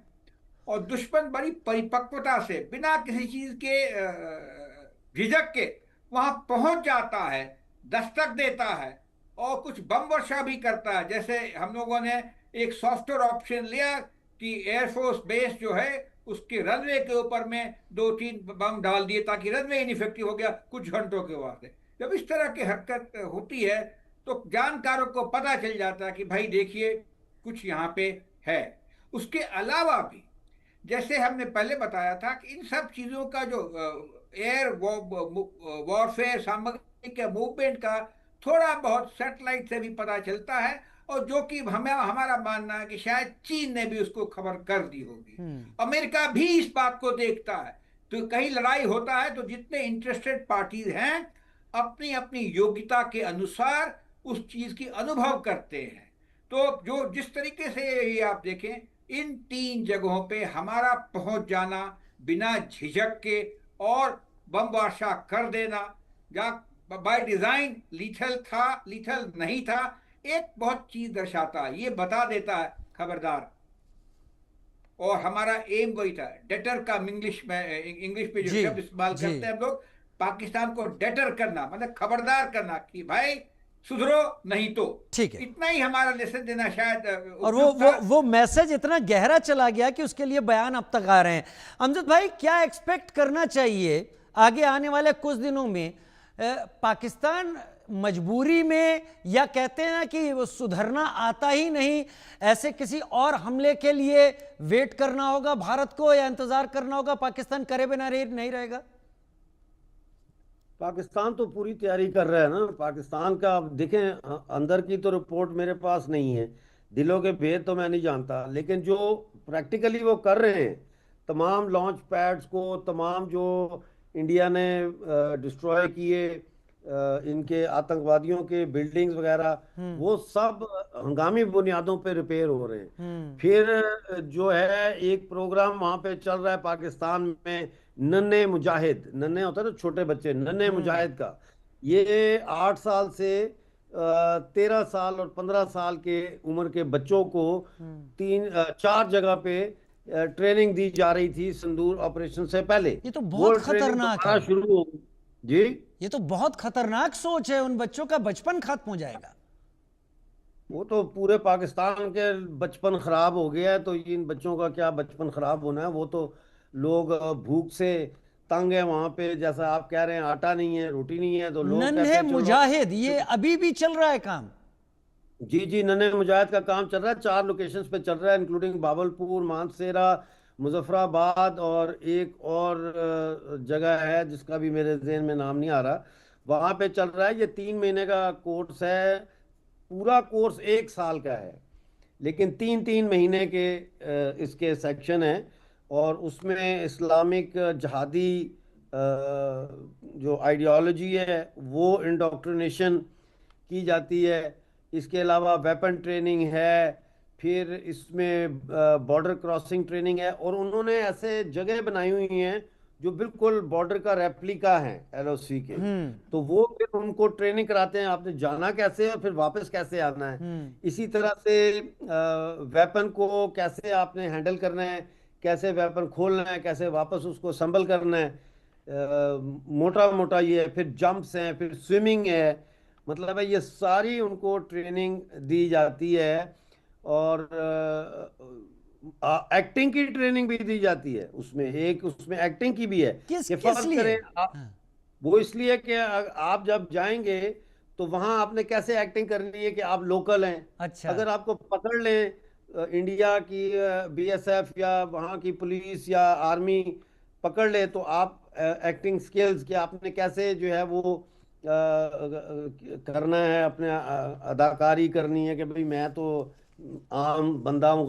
और दुश्मन बड़ी परिपक्वता से बिना किसी चीज के झिझक के वहां पहुंच जाता है, दस्तक देता है और कुछ बम वर्षा भी करता है। जैसे हम लोगों ने एक सॉफ्टवेयर ऑप्शन लिया कि एयरफोर्स बेस जो है उसके रनवे के ऊपर में 2-3 बम डाल दिए ताकि रनवे इनइफेक्टिव हो गया कुछ घंटों के वास्ते। जब इस तरह की हरकत होती है तो जानकारों को पता चल जाता है कि भाई देखिए कुछ यहाँ पे है। उसके अलावा भी जैसे हमने पहले बताया था कि इन सब चीज़ों का जो एयर वॉरफेयर सामग्री के मूवमेंट का थोड़ा बहुत सैटेलाइट से भी पता चलता है, और जो कि हमारा मानना है कि शायद चीन ने भी उसको खबर कर दी होगी। अमेरिका भी इस बात को देखता है। तो कहीं लड़ाई होता है तो जितने इंटरेस्टेड पार्टीज हैं अपनी अपनी योग्यता के अनुसार उस चीज की अनुभव करते हैं। तो जो जिस तरीके से ये आप देखें, इन 3 जगहों पे हमारा पहुंच जाना बिना झिझक के और बम वर्षा कर देना, बाय डिजाइन लीथल था लीथल नहीं था, एक बहुत चीज दर्शाता है, ये बता देता है खबरदार और हमारा एम वही था, डेटर का इंग्लिश में, इंग्लिश में जो जी शब्द इस्तेमाल जी। करते हैं हम लोग, पाकिस्तान को डेटर करना मतलब खबरदार करना कि भाई सुधरो नहीं तो। ठीक है। इतना ही हमारा लेसन देना शायद और उपयुक्त था। वो मैसेज इतना गहरा चला गया कि उसके लिए बयान अब तक आ रहे हैं। अमजद भाई, क्या एक्सपेक्ट करना चाहिए आगे आने वाले कुछ दिनों में? पाकिस्तान मजबूरी में, या कहते हैं ना कि वो सुधरना आता ही नहीं, ऐसे किसी और हमले के लिए वेट करना होगा भारत को, या इंतजार करना होगा, पाकिस्तान करे बिना नहीं रहेगा? पाकिस्तान तो पूरी तैयारी कर रहा है ना। पाकिस्तान का आप देखें, अंदर की तो रिपोर्ट मेरे पास नहीं है, दिलों के भेद तो मैं नहीं जानता, लेकिन जो प्रैक्टिकली वो कर रहे हैं, तमाम लॉन्च पैड्स को, तमाम जो इंडिया ने डिस्ट्रॉय किए, इनके आतंकवादियों के बिल्डिंग्स वगैरह, वो सब हंगामी बुनियादों पे रिपेयर हो रहे हैं। फिर जो है एक प्रोग्राम वहां पे चल रहा है पाकिस्तान में, नन्हे मुजाहिद, नन्हे होता है ना छोटे बच्चे, नन्हे मुजाहिद का, ये 8 साल से 13 साल और 15 साल के उम्र के बच्चों को 4 जगह पे ट्रेनिंग दी जा रही थी सिंदूर ऑपरेशन से पहले। ये तो वो बहुत ट्रेनिंग खतरनाक दोबारा है। शुरू हो जी। ये तो बहुत खतरनाक सोच है, उन बच्चों का बचपन खत्म हो जाएगा। वो तो पूरे पाकिस्तान के बचपन खराब हो गया है, तो इन बच्चों का क्या बचपन खराब होना है? वो तो लोग भूख से तंग है वहां पे, जैसा आप कह रहे हैं आटा नहीं है, रोटी नहीं है, तो लोग कहते नन्हे हैं चलो। मुजाहिद, ये अभी भी चल रहा है काम? जी जी, नन्हे मुजाहिद का काम चल रहा है, 4 लोकेशंस पे चल रहा है, इंक्लूडिंग बावलपुर, मानसेरा, मुजफ्फराबाद, और एक और जगह है जिसका भी मेरे ज़हन में नाम नहीं आ रहा, वहाँ पे चल रहा है। ये 3 महीने का कोर्स है, पूरा कोर्स 1 साल का है, लेकिन 3-3 महीने के इसके सेक्शन हैं, और उसमें इस्लामिक जहादी जो आइडियोलॉजी है वो इंडोक्ट्रिनेशन की जाती है। इसके अलावा वेपन ट्रेनिंग है, फिर इसमें बॉर्डर क्रॉसिंग ट्रेनिंग है, और उन्होंने ऐसे जगह बनाई हुई हैं जो बिल्कुल बॉर्डर का रेप्लिका है एलओसी के। तो वो फिर उनको ट्रेनिंग कराते हैं, आपने जाना कैसे है और फिर वापस कैसे आना है। इसी तरह से वेपन को कैसे आपने हैंडल करना है, कैसे वेपन खोलना है, कैसे वापस उसको संभल करना है, मोटा मोटा ये है। फिर जंप्स हैं, फिर स्विमिंग है, मतलब है ये सारी उनको ट्रेनिंग दी जाती है, और एक्टिंग की ट्रेनिंग भी दी जाती है उसमें, एक उसमें एक्टिंग की भी है। किस कि किस फर्ज लिए? करें वो इसलिए कि आप जब जाएंगे तो वहां आपने कैसे एक्टिंग करनी है कि आप लोकल हैं। अच्छा। अगर आपको पकड़ लें इंडिया की बीएसएफ या वहां की पुलिस या आर्मी पकड़ ले, तो आप एक्टिंग स्किल्स कि आपने कैसे जो है वो करना है, अपने अदाकारी करनी है कि भाई मैं तो आम बंदा हूँ,